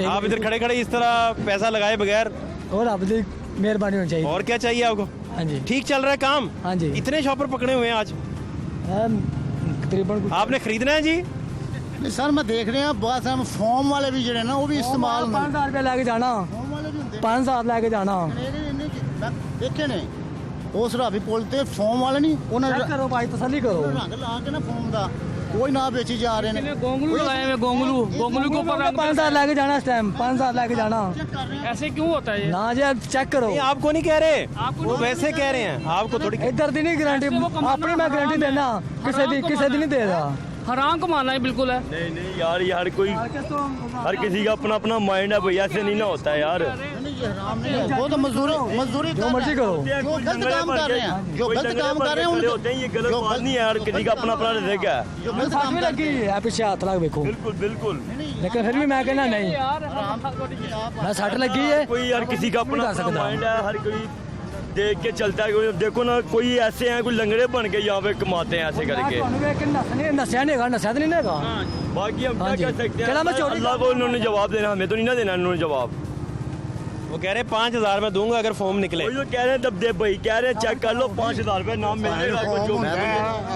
आप इधर खड़े खड़े इस तरह पैसा लगाए बगैर, और आपकी मेहरबानी होनी चाहिए। और क्या चाहिए आपको? हाँ जी, ठीक चल रहा है काम? हाँ जी। इतने शॉपर पकड़े हुए हैं आज, तकरीबन आपने खरीदना है जी? नहीं सर, मैं देख रहे हैं बहुत सारे फॉर्म वाले भी जड़े ना, वो भी इस्तेमाल 5,000 रुपया लेके जाना, फॉर्म वाले भी होंगे 5,000 लेके जाना। देखे ने उस रावी पुल ते फॉर्म वाले नहीं, उन्होंने चेक करो भाई, तसल्ली करो। रंग ला के ना फॉर्म का कोई ना बेची जा रहे हैं। गोंगलू लगाए हुए, गोंगलू गोंगलू के ऊपर रंग 5,000 लेके जाना, इस टाइम 5,000 लेके जाना। ऐसे क्यों होता है ये? ना जी, चेक करो। नहीं, आपको नहीं कह रहे, वो वैसे कह रहे हैं, आपको थोड़ी। इधर दी नहीं गारंटी, अपनी मैं गारंटी देना, किसी दी नहीं दे रहा। हराम कमाना है बिल्कुल है। नहीं नहीं यार, ये हर कोई, हर किसी का अपना अपना माइंड है भैया, ऐसे नहीं ना होता है यार। ये हराम नहीं है, वो तो मजदूरी जो मर्जी करो। जो गलत काम कर रहे हैं, जो गलत काम कर रहे हैं उनके होते हैं, ये गलत बात नहीं है यार, किसी का अपना अपना रिज़्क़ है। जो गलत काम लगी है पीछे हाथ लग देखो, बिल्कुल बिल्कुल, लेकिन फिर भी मैं कहना नहीं, मैं सट लगी है। कोई यार किसी का अपना अपना माइंड है, हर कोई देख के चलता है। कोई देखो ना, कोई ऐसे हैं, कोई लंगड़े बन के यहाँ पे कमाते हैं ऐसे करके। नशा नहीं है, नशा तो नहीं है। बाकी हम क्या कह सकते हैं, चला मैं चोरी अल्लाह को उन्होंने जवाब देना, हमें तो नहीं ना देना उन्होंने जवाब। वो कह रहे हैं 5,000 में दूंगा अगर फॉर्म निकले। वो जो कह रहे हैं तब दे भाई, कह रहे हैं चेक कर लो 5,000 रुपये नाम मिल जाएगा।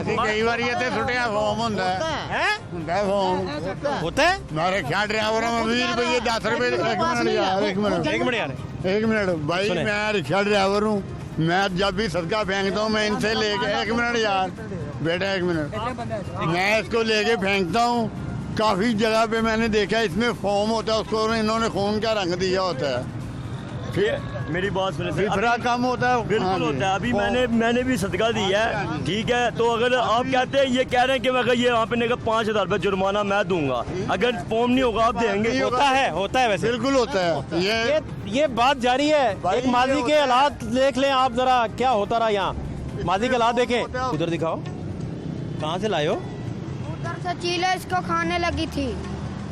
ਅਸੀਂ ਕਈ ਵਾਰੀ ਇੱਥੇ ਸੁੱਟਿਆ ਫੋਮ ਹੁੰਦਾ ਹੈ ਫੋਮ होता है। ਮੈਂ ਰੱਖਿਆ ਡਰਾਈਵਰਾਂ ਨੂੰ 20 ਰੁਪਏ 10 ਰੁਪਏ ਇੱਕ ਮਿੰਟ ਯਾਰ, ਇੱਕ ਮਿੰਟ एक मिनट यार, एक मिनट भाई, सुने। मैं रिक्शा ड्राइवर हूँ, मैं जब भी सदका फेंकता हूँ मैं इनसे लेके, एक मिनट यार बेटा, एक मिनट, मैं इसको लेके फेंकता हूँ। काफ़ी जगह पे मैंने देखा इसमें फोम होता है, उसको इन्होंने खून का रंग दिया होता है, फिर मेरी बात सुने, फिर कम होता है। बिल्कुल होता है। अभी मैंने भी सदका दिया है, ठीक है। तो अगर आप कहते हैं, ये कह रहे हैं कि अगर ये यहाँ पे नहीं 5,000 रुपये जुर्माना मैं दूंगा, अगर फॉर्म नहीं होगा आप देंगे। होता है वैसे, बिल्कुल होता है। ये बात जारी है। एक माजी के हालात देख लें आप जरा, क्या होता रहा यहाँ। माजी के हालात देखें, उधर दिखाओ, कहाँ से लाए हो? उधर से चीले इसको खाने लगी थी।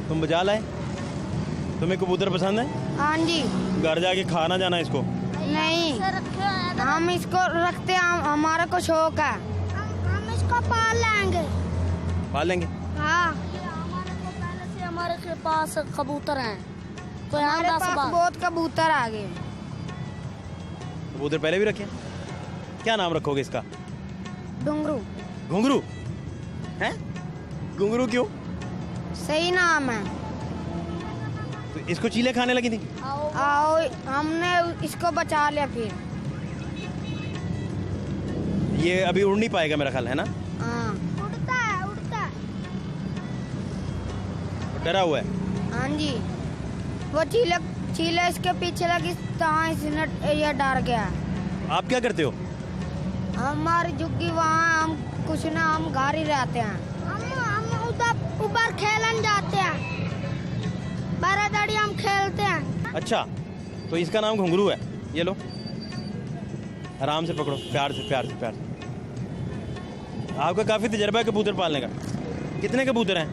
तुम बजा लाए? तुम्हें कबूतर पसंद है? हाँ जी। घर जाके खाना जाना इसको? नहीं, हम इसको रखते हैं, हमारा को शौक है, हम इसको पाल लेंगे। पाल लेंगे? हाँ, हमारे पास कबूतर हैं, तो हमारे पास बहुत कबूतर आ गए। कबूतर पहले भी रखे? क्या नाम रखोगे इसका? डुंगरू। घुंघरू है? घुंघरू क्यों? सही नाम है। तो इसको चीले खाने लगी थी? आओ, हमने इसको बचा लिया फिर। ये अभी उड़ नहीं पाएगा मेरा ख्याल है ना? हाँ, उड़ता है। डरा हुआ है? हाँ जी, वो चीले इसके पीछे लगी, तहाँ इसने ये डर गया। आप क्या करते हो? हमारी झुग्गी वहाँ, हम कुछ ना, हम घर ही रहते हैं। हम उधर ऊपर खेलन जाते हैं, बरादड़ी हम खेलते हैं। अच्छा, तो इसका नाम घुंघरू है। ये लो, आराम से पकड़ो, प्यार से प्यार से प्यार से। आपका काफ़ी तजर्बा है कबूतर पालने का। कितने कबूतर हैं?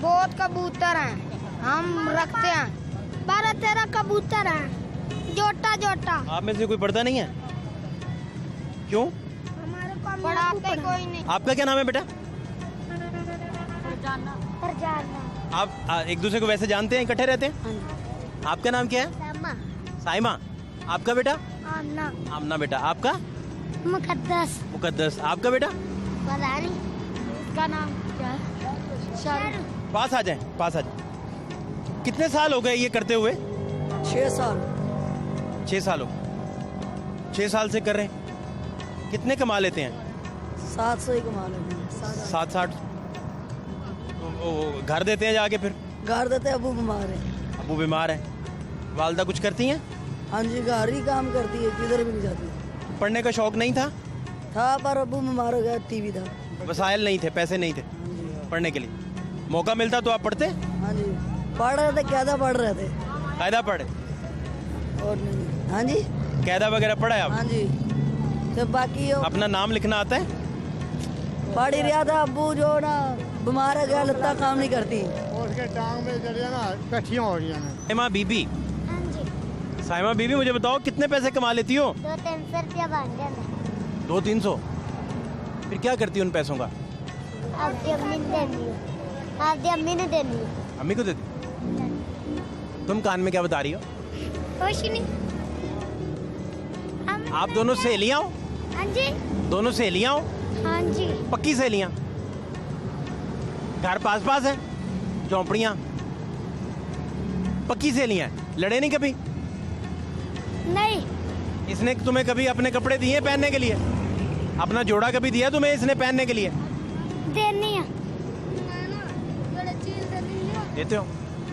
बहुत कबूतर हैं, हम रखते हैं 12-13 कबूतर हैं, जोटा। आप में से कोई पढ़ता नहीं है? क्यों? हमारे को पढ़ाते कोई नहीं। आपका क्या नाम है बेटा? फरजाना। आप एक दूसरे को वैसे जानते हैं, इकट्ठे रहते हैं? आपका नाम क्या है? साइमा। आपका बेटा? आमना। आमना बेटा। आपका? मुकद्दस। मुकद्दस। आपका बेटा? पता नहीं उसका नाम क्या है। शाहरुख। पास आ जाए, पास आ जाए। कितने साल हो गए ये करते हुए? 6 साल। 6 साल हो, 6 साल से कर रहे हैं। कितने कमा लेते हैं? 700 ही कमा लेते हैं। 7-8। घर देते हैं जाके फिर? घर देते, अबू बीमार है। अबू बीमार है। वालदा कुछ करती हैं? हाँ जी, घर ही काम करती है, किधर भी नहीं जाती। पढ़ने का शौक नहीं था? था, पर अबू बीमार हो गया, टीवी था। वसाइल नहीं थे, पैसे नहीं थे पढ़ने के लिए। मौका मिलता तो आप पढ़ते? हाँ जी, पढ़ रहे थे, कायदा पढ़ रहे थे। कायदा पढ़े? और नहीं। हाँ जी, कायदा वगैरह पढ़ा है आप? हाँ जी। तो बाकी अपना नाम लिखना आता है? पढ़ ही रहा था। अबू जो ना बीमार है गया, लत्ता काम नहीं करती, उसके टांग में जड़ियाँ ना इकट्ठियाँ हो रही हैं। साइमा बीबी, हाँ जी। साइमा बीबी मुझे बताओ, कितने पैसे कमा लेती हो? 200-300 रुपया बन जाता। 200-300? फिर क्या करती हो उन पैसों का? आपकी अम्मी ने देनी है, आपकी अम्मी ने देनी है। अम्मी को देती? तुम कान में क्या बता रही हो? कुछ नहीं। आप दोनों सहेलियां हो? हाँ जी। दोनों सहेलियां हो? हाँ जी। पक्की सहेलियां? घर पास पास है, झोंपड़ियां? पक्की सहेलियां? लड़े नहीं कभी? नहीं। इसने तुम्हें कभी अपने कपड़े दिए पहनने के लिए? अपना जोड़ा कभी दिया तुम्हें इसने पहनने के लिए? देनी है। देते हो?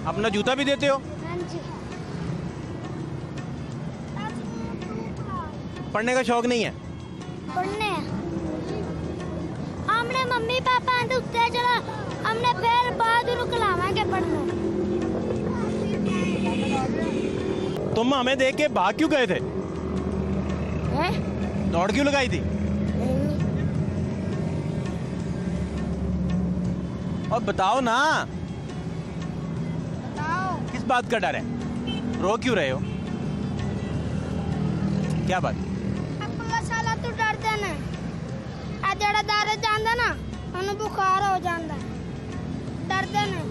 अपना जूता भी देते हो? हाँ जी। पढ़ने का शौक नहीं है? पढ़ने हमने मम्मी पापा ਦੇ ਉੱਤੇ ਜਿਹੜਾ हमने फिर बहादुर कलावांगे पढ़ना। तुम हमें देख के भाग क्यों गए थे? हैं? दौड़ क्यों लगाई थी? और बताओ ना, बताओ। किस बात का डर है? रो क्यों रहे हो? क्या बात? अब्बा साला तू डरदे ने आ जेड़ा दारे जांदा ना उन्हें बुखार हो जांदा, डरदे ने।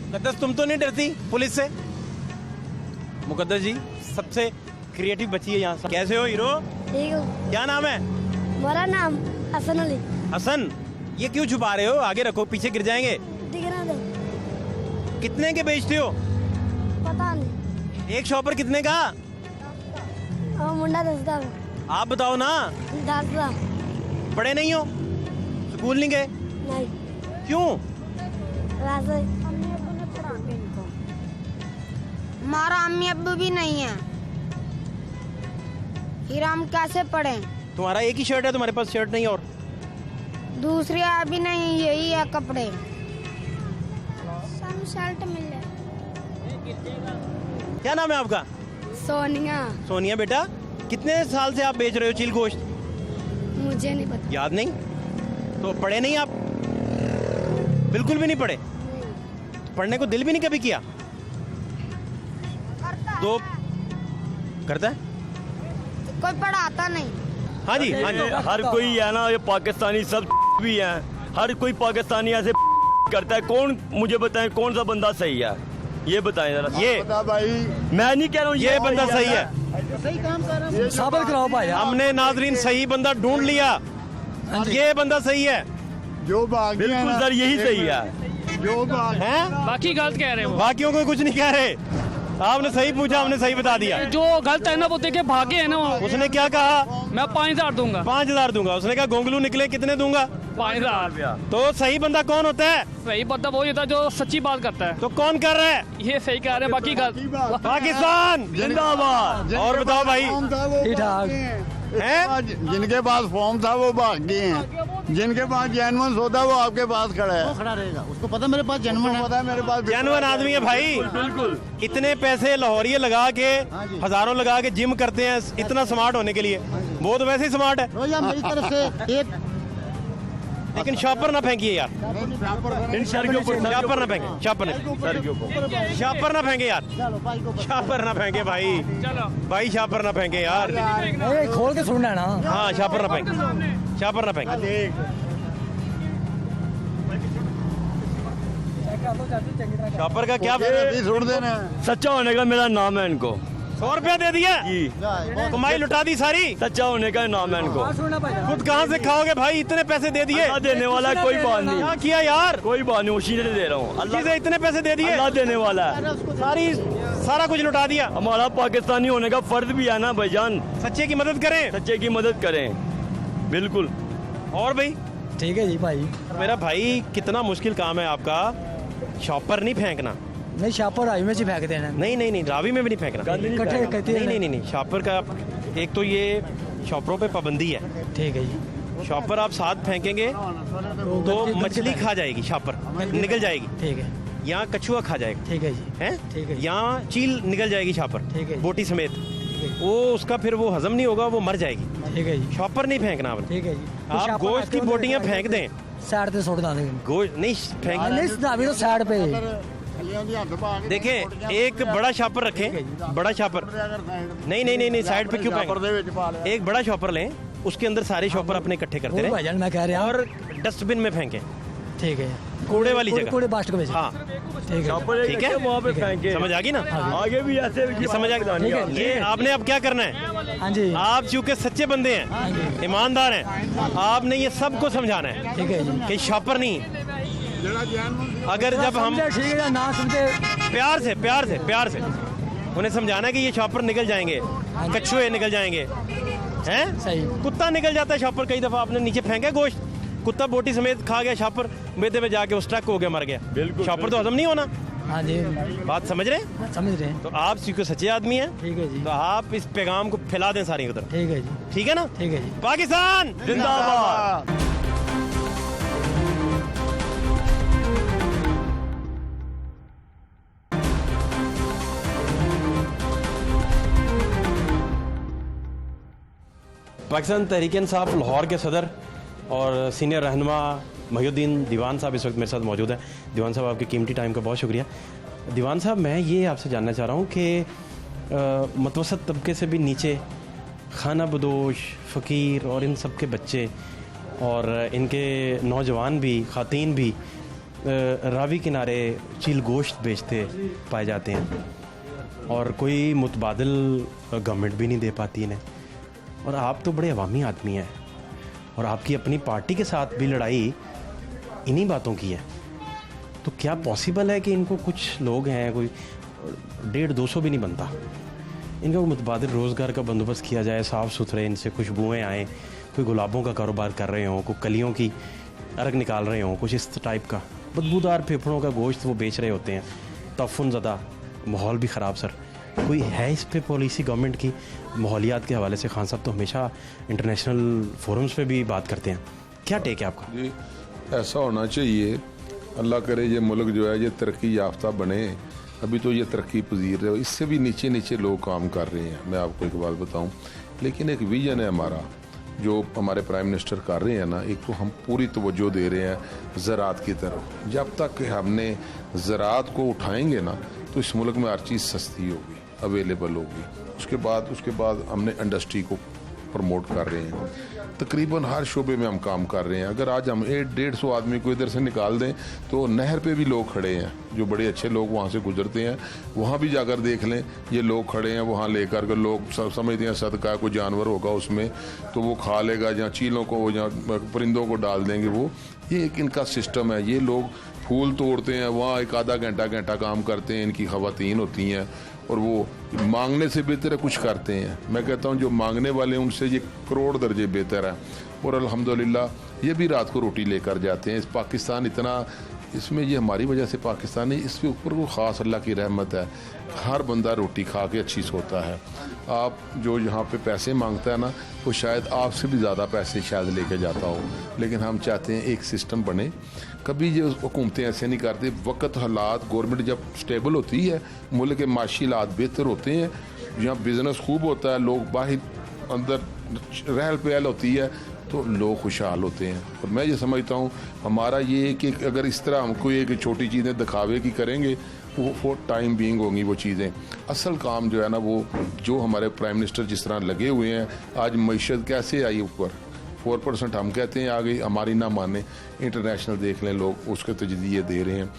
मुकद्दस तुम तो नहीं डरती पुलिस से? मुकद्दस जी सबसे क्रिएटिव बच्ची है यहाँ से। कैसे हो हीरो? ठीक हो? क्या नाम है? मेरा नाम हसन अली। हसन, ये क्यों छुपा रहे हो? आगे रखो, पीछे गिर जाएंगे। दिखना दे। कितने के बेचते हो? पता नहीं। एक शॉपर कितने का? और मुंडा दसदा वो। आप बताओ ना। दसदा। पढ़े नहीं हो? स्कूल नहीं गए? नहीं। क्यों? वैसे अम्मी अब्बू ने पढ़ा के इनको। हमारा अम्मी अब्बू भी नहीं है, फिर हम कैसे पढ़े? तुम्हारा एक ही शर्ट है, तुम्हारे पास शर्ट नहीं और? दूसरी अभी नहीं, यही है कपड़े। सब शर्ट मिले। क्या नाम है आपका? सोनिया। सोनिया बेटा, कितने साल से आप बेच रहे हो चील गोश्त? मुझे नहीं पता। याद नहीं? तो पढ़े नहीं आप? बिल्कुल भी नहीं पढ़े? पढ़ने को दिल भी नहीं कभी किया? तो करता है? कोई पढ़ाता नहीं। हाँ जी, हाँ जी। हर कोई है ना, ये पाकिस्तानी सब भी हैं, हर कोई पाकिस्तानी ऐसे करता है। कौन मुझे बताएं कौन सा बंदा सही है? ये बताएं जरा। ये भाई मैं नहीं कह रहा हूँ ये बंदा सही है। सही काम कर रहा हूँ। साबित कराओ भाई। हमने नाजरीन सही बंदा ढूंढ लिया। ये बंदा सही है। जो भाग गए बिल्कुल ना, सर, यही सही है। जो भाग हैं? बाकी गलत कह रहे हो। बाकियों को कुछ नहीं कह रहे। आपने सही पूछा, हमने सही बता दिया। जो गलत है ना वो देखे भागे है ना वो। उसने क्या कहा? मैं 5000 दूंगा। 5000 दूंगा। उसने कहा गोंगलू निकले कितने दूंगा? 5000। तो सही बंदा कौन होता है? सही बंदा वही होता है जो सच्ची बात करता है। तो कौन कर रहा है? ये सही कह रहे हैं, बाकी गलत। पाकिस्तान जिंदाबाद। और बताओ भाई। ठीक ठाक। जिनके पास फॉर्म था वो भाग गए हैं, जिनके पास जेन्युइन सौदा वो आपके पास खड़ा है। वो खड़ा रहेगा, उसको पता मेरे पास जन्म है। पता है मेरे पास जेन्युइन आदमी है भाई। बिल्कुल। इतने पैसे लाहौरिये लगा के, हजारों लगा के जिम करते हैं इतना स्मार्ट होने के लिए। वो तो वैसे ही स्मार्ट है। रोजा मेरी तरफ से एक लेकिन शॉपर ना फेंकिए यार। इन सर के ऊपर शॉपर ना फेंके। शॉपर सर के ऊपर शॉपर ना फेंके यार। चलो भाई को शॉपर ना फेंके भाई। चलो भाई शॉपर ना फेंके यार। खोल के सुनना ना। हाँ शॉपर ना फेंके। शॉपर ना फेंके। शॉपर का क्या? छोड़ देना। सच्चा होने का मेरा नाम है इनको। 100 रुपया दे दिया, जी कमाई लुटा दी सारी। सच्चा होने का नाम है इनको। खुद कहाँ से खाओगे भाई? इतने पैसे दे दिए। अल्लाह देने वाला है, कोई बात नहीं। क्या किया यार? कोई बात नहीं, उसी से दे रहा हूँ। अल्लाह से इतने पैसे दे दिए। अल्लाह देने वाला है। सारा कुछ लुटा दिया। हमारा पाकिस्तानी होने का फर्ज भी है ना भाईजान। सच्चे की मदद करें। सच्चे की मदद करें। बिल्कुल। और भाई ठीक है जी भाई। मेरा भाई कितना मुश्किल काम है आपका। शॉपर नहीं फेंकना। नहीं शापर आई में जी फेंक देना। नहीं नहीं नहीं, रावी में भी नहीं फेंकना। इकट्ठे कहते हैं। नहीं नहीं नहीं, शॉपर का एक तो ये शॉपरों पे पाबंदी है। ठीक है जी। शॉपर आप साथ फेंकेंगे तो मछली खा जाएगी, शॉपर निकल जाएगी। ठीक है। यहाँ कछुआ खा जाएगा। ठीक है जी। हैं? ठीक है। यहाँ चील निकल जाएगी, शॉपर ठीक है। बोटी समेत। वो उसका फिर वो हजम नहीं होगा, वो मर जाएगी। ठीक है जी। शॉपर नहीं फेंकना आपने। ठीक है जी। आप गोश्त की बोटियां फेंक दें। साइड पे छोड़ देंगे। गोश्त नहीं फेंक। अभी तो साइड पे। देखें, एक बड़ा शॉपर रखें। बड़ा शॉपर नहीं नहीं नहीं नहीं, साइड पे क्यों फेंकें? एक बड़ा शॉपर लें, उसके अंदर सारे शॉपर अपने इकट्ठे करते रहे भाईजान मैं कह रहा हूँ। और डस्टबिन में फेंकें। ठीक है। कूड़े वाली जगह। कूड़े बास्ट को भेजें। हाँ ठीक है। ठीक है, वहाँ पे फेंके। समझ आ गई ना? आगे भी ऐसे ये समझ आ गई। ये आपने अब क्या करना है? हाँ जी। आप चूंकि सच्चे बंदे हैं, ईमानदार हैं, आपने ये सबको समझाना है। ठीक है जी। कि शॉपर नहीं। अगर जब हम ठीक है या ना समझे प्यार से प्यार से उन्हें समझाना है कि ये शॉपर निकल जाएंगे, कछुए निकल जाएंगे। हैं? सही। कुत्ता निकल जाता है शॉपर। कई दफा आपने नीचे फेंका गोश्त, कुत्ता बोटी समेत खा गया, शॉपर मैदे में जाके वो स्टक हो गया, मर गया। बिल्कुल। शॉपर तो हजम नहीं होना। हाँ जी। बात समझ रहे हैं? समझ रहे हैं। तो आप क्योंकि सच्चे आदमी हैं, ठीक है जी। तो आप इस पैगाम को फैला दें सारी उधर। ठीक है जी। ठीक है ना? ठीक है जी। पाकिस्तान जिंदाबाद। पाकिस्तान तहरीक इंसाफ लाहौर के सदर और सीनियर रहनुमा महिउद्दीन दीवान साहब इस वक्त मेरे साथ मौजूद हैं। दीवान साहब आपके कीमती टाइम का बहुत शुक्रिया। दीवान साहब, मैं ये आपसे जानना चाह रहा हूँ कि मतवसत तबके से भी नीचे खाना बदोश, फ़कीर और इन सब के बच्चे और इनके नौजवान भी, ख़ातीन भी रावी किनारे चील गोश्त बेचते पाए जाते हैं और कोई मुतबादिल गवर्नमेंट भी नहीं दे पाती इन्हें। और आप तो बड़े अवामी आदमी हैं और आपकी अपनी पार्टी के साथ भी लड़ाई इन्हीं बातों की है। तो क्या पॉसिबल है कि इनको कुछ लोग हैं, कोई 150-200 भी नहीं बनता, इनका मुतबादिल रोज़गार का बंदोबस्त किया जाए, साफ़ सुथरे इनसे खुशबुएँ आएँ, कोई गुलाबों का कारोबार कर रहे हों, कोई कलियों की अर्ग निकाल रहे हों, कुछ इस टाइप का। बदबूदार फेफड़ों का गोश्त वो बेच रहे होते हैं, तफुन ज़दा, माहौल भी ख़राब। सर, कोई है इस पे पॉलिसी गवर्नमेंट की? माहौलियात के हवाले से खान साहब तो हमेशा इंटरनेशनल फोरम्स पे भी बात करते हैं, क्या टेक है आपका? जी, ऐसा होना चाहिए। अल्लाह करे ये मुल्क जो है ये तरक्की याफ्ता बने। अभी तो ये तरक्की पजीर है, इससे भी नीचे नीचे लोग काम कर रहे हैं। मैं आपको एक बात बताऊं, लेकिन एक विजन है हमारा जो हमारे प्राइम मिनिस्टर कर रहे हैं ना। एक तो हम पूरी तवज्जो दे रहे हैं ज़राअत की तरफ। जब तक कि हमने ज़राअत को उठाएंगे ना तो इस मुल्क में हर चीज़ सस्ती होगी, अवेलेबल होगी। उसके बाद हमने इंडस्ट्री को प्रमोट कर रहे हैं। तकरीबन हर शोबे में हम काम कर रहे हैं। अगर आज हम 150 आदमी को इधर से निकाल दें तो नहर पे भी लोग खड़े हैं, जो बड़े अच्छे लोग वहाँ से गुजरते हैं। वहाँ भी जाकर देख लें, ये लोग खड़े हैं वहाँ लेकर के। लोग समझते हैं सदका कोई जानवर होगा उसमें तो वो खा लेगा, जहाँ चीलों को जहाँ परिंदों को डाल देंगे वो। ये एक इनका सिस्टम है। ये लोग फूल तोड़ते हैं, वहाँ एक आधा घंटा काम करते हैं। इनकी ख़वातीन होती हैं और वो मांगने से बेहतर है कुछ करते हैं। मैं कहता हूँ जो मांगने वाले उनसे ये करोड़ दर्जे बेहतर है। और अल्हम्दुलिल्लाह ये भी रात को रोटी लेकर जाते हैं। इस पाकिस्तान इतना, इसमें ये हमारी वजह से पाकिस्तान है, इसके ऊपर वो ख़ास अल्लाह की रहमत है। हर बंदा रोटी खा के अच्छी सोता है। आप जो यहाँ पे पैसे मांगता है ना, वो शायद आपसे भी ज़्यादा पैसे शायद लेके जाता हो। लेकिन हम चाहते हैं एक सिस्टम बने। कभी ये हुकूमतें ऐसे नहीं करती। वक्त हालात गवर्नमेंट जब स्टेबल होती है, मुल्क के माशी हालात बेहतर होते हैं, यहाँ बिज़नेस खूब होता है, लोग बाहर अंदर रहल पहल होती है तो लोग खुशहाल होते हैं। और मैं ये समझता हूँ हमारा ये कि अगर इस तरह हम कोई एक छोटी चीज़ें दिखावे की करेंगे वो फॉर टाइम बीइंग होंगी वो चीज़ें। असल काम जो है ना वो जो हमारे प्राइम मिनिस्टर जिस तरह लगे हुए हैं। आज मईशत कैसे आई ऊपर, 4% हम कहते हैं आ गई, हमारी ना माने। इंटरनेशनल देख लें, लोग उसके तजदीद दे रहे हैं।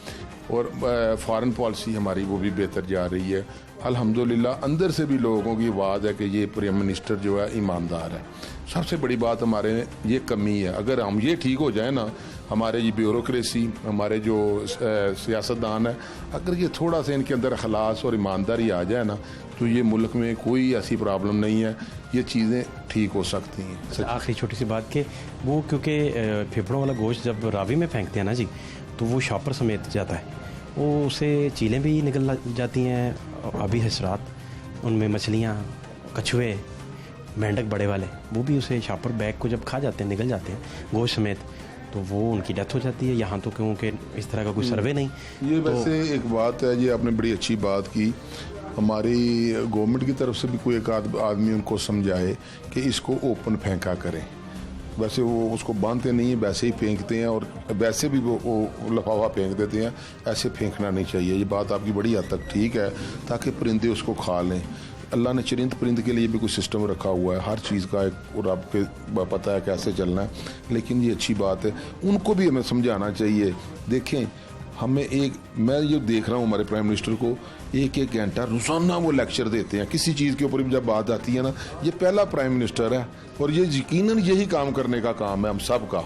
और फॉरेन पॉलिसी हमारी वो भी बेहतर जा रही है अल्हम्दुलिल्लाह। अंदर से भी लोगों की आवाज़ है कि ये प्राइम मिनिस्टर जो है ईमानदार है। सबसे बड़ी बात हमारे ये कमी है। अगर हम ये ठीक हो जाए ना, हमारे ये ब्यूरोक्रेसी, हमारे जो सियासतदान है, अगर ये थोड़ा सा इनके अंदर खलास और ईमानदारी आ जाए ना तो ये मुल्क में कोई ऐसी प्रॉब्लम नहीं है, ये चीज़ें ठीक हो सकती हैं। आखिरी छोटी सी बात कि वो क्योंकि फेफड़ों वाला गोश्त जब रावी में फेंकते हैं ना जी, तो वो शॉपर समेत जाता है, वो उसे चीलें भी निकल जाती हैं, अभी हसरात उनमें मछलियाँ, कछुए, मेंढक बड़े वाले, वो भी उसे शॉपर बैग को जब खा जाते हैं, निकल जाते हैं गोश्त समेत, तो वो उनकी डेथ हो जाती है। यहाँ तो क्योंकि इस तरह का कोई सर्वे नहीं। ये वैसे एक बात है, ये आपने बड़ी अच्छी बात की। हमारी गवर्नमेंट की तरफ से भी कोई एक आदमी उनको समझाए कि इसको ओपन फेंका करें। वैसे वो उसको बांधते नहीं है, वैसे ही फेंकते हैं और वैसे भी वो लिफाफा फेंक देते हैं। ऐसे फेंकना नहीं चाहिए। ये बात आपकी बड़ी हद तक ठीक है, ताकि परिंदे उसको खा लें। अल्लाह ने चरिंद परिंद के लिए भी कोई सिस्टम रखा हुआ है, हर चीज़ का एक, और आपके पता है कैसे चलना है। लेकिन ये अच्छी बात है, उनको भी हमें समझाना चाहिए। देखें हमें मैं ये देख रहा हूँ हमारे प्राइम मिनिस्टर को, एक घंटा रोज़ाना वो लेक्चर देते हैं किसी चीज़ के ऊपर भी। जब बात आती है ना, ये पहला प्राइम मिनिस्टर है और ये यकीनन यही काम करने का काम है हम सब का।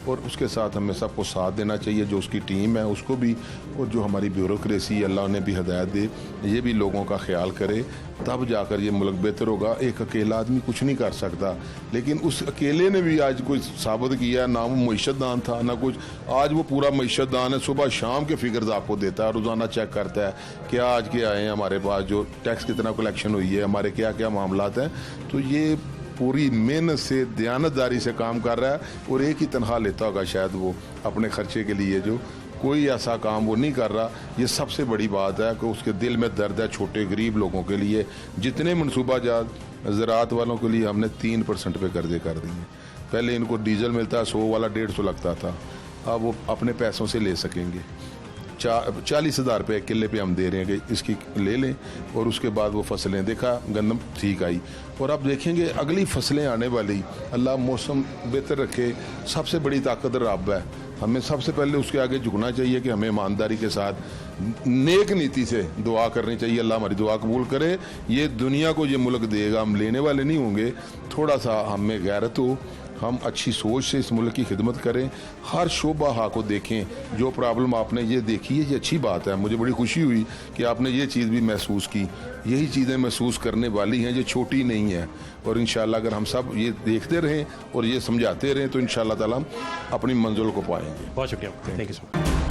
और उसके साथ हमें सबको साथ देना चाहिए, जो उसकी टीम है उसको भी, और जो हमारी ब्यूरोक्रेसी अल्लाह ने भी हिदायत दे, ये भी लोगों का ख्याल करे, तब जाकर ये मुल्क बेहतर होगा। एक अकेला आदमी कुछ नहीं कर सकता, लेकिन उस अकेले ने भी आज कुछ साबित किया। ना वो मईशतदान था ना कुछ, आज वो पूरा मईशतदान है। सुबह शाम के फिगर्स आपको देता है, रोज़ाना चेक करता है क्या आज के आए हैं हमारे पास, जो टैक्स कितना कलेक्शन हुई है, हमारे क्या क्या मामलात हैं। तो ये पूरी मेहनत से, दयानतदारी से काम कर रहा है और एक ही तनख्वाह लेता होगा शायद वो अपने खर्चे के लिए। जो कोई ऐसा काम वो नहीं कर रहा। ये सबसे बड़ी बात है कि उसके दिल में दर्द है छोटे गरीब लोगों के लिए। जितने मनसूबाजात ज़राअत वालों के लिए हमने 3% पे कर्जे कर दिए। पहले इनको डीजल मिलता 100 वाला 150 लगता था, अब वो अपने पैसों से ले सकेंगे। 40,000 रुपये किले पे हम दे रहे हैं कि इसकी ले लें और उसके बाद वो फसलें, देखा गंदम ठीक आई और अब देखेंगे अगली फसलें आने वाली, अल्लाह मौसम बेहतर रखे। सबसे बड़ी ताकत रब है, हमें सबसे पहले उसके आगे झुकना चाहिए कि हमें ईमानदारी के साथ नेक नीति से दुआ करनी चाहिए। अल्लाह हमारी दुआ कबूल करे। ये दुनिया को ये मुल्क देगा, हम लेने वाले नहीं होंगे। थोड़ा सा हमें गैरत हो, हम अच्छी सोच से इस मुल्क की खिदमत करें, हर शोबा हा को देखें। जो प्रॉब्लम आपने ये देखी है ये अच्छी बात है, मुझे बड़ी खुशी हुई कि आपने ये चीज़ भी महसूस की। यही चीज़ें महसूस करने वाली हैं, ये छोटी नहीं है। और इंशाअल्लाह अगर हम सब ये देखते रहें और ये समझाते रहें तो इंशाअल्लाह ताला हम अपनी मंजिल को पाएंगे। बहुत शुक्रिया, थैंक यू सो मच।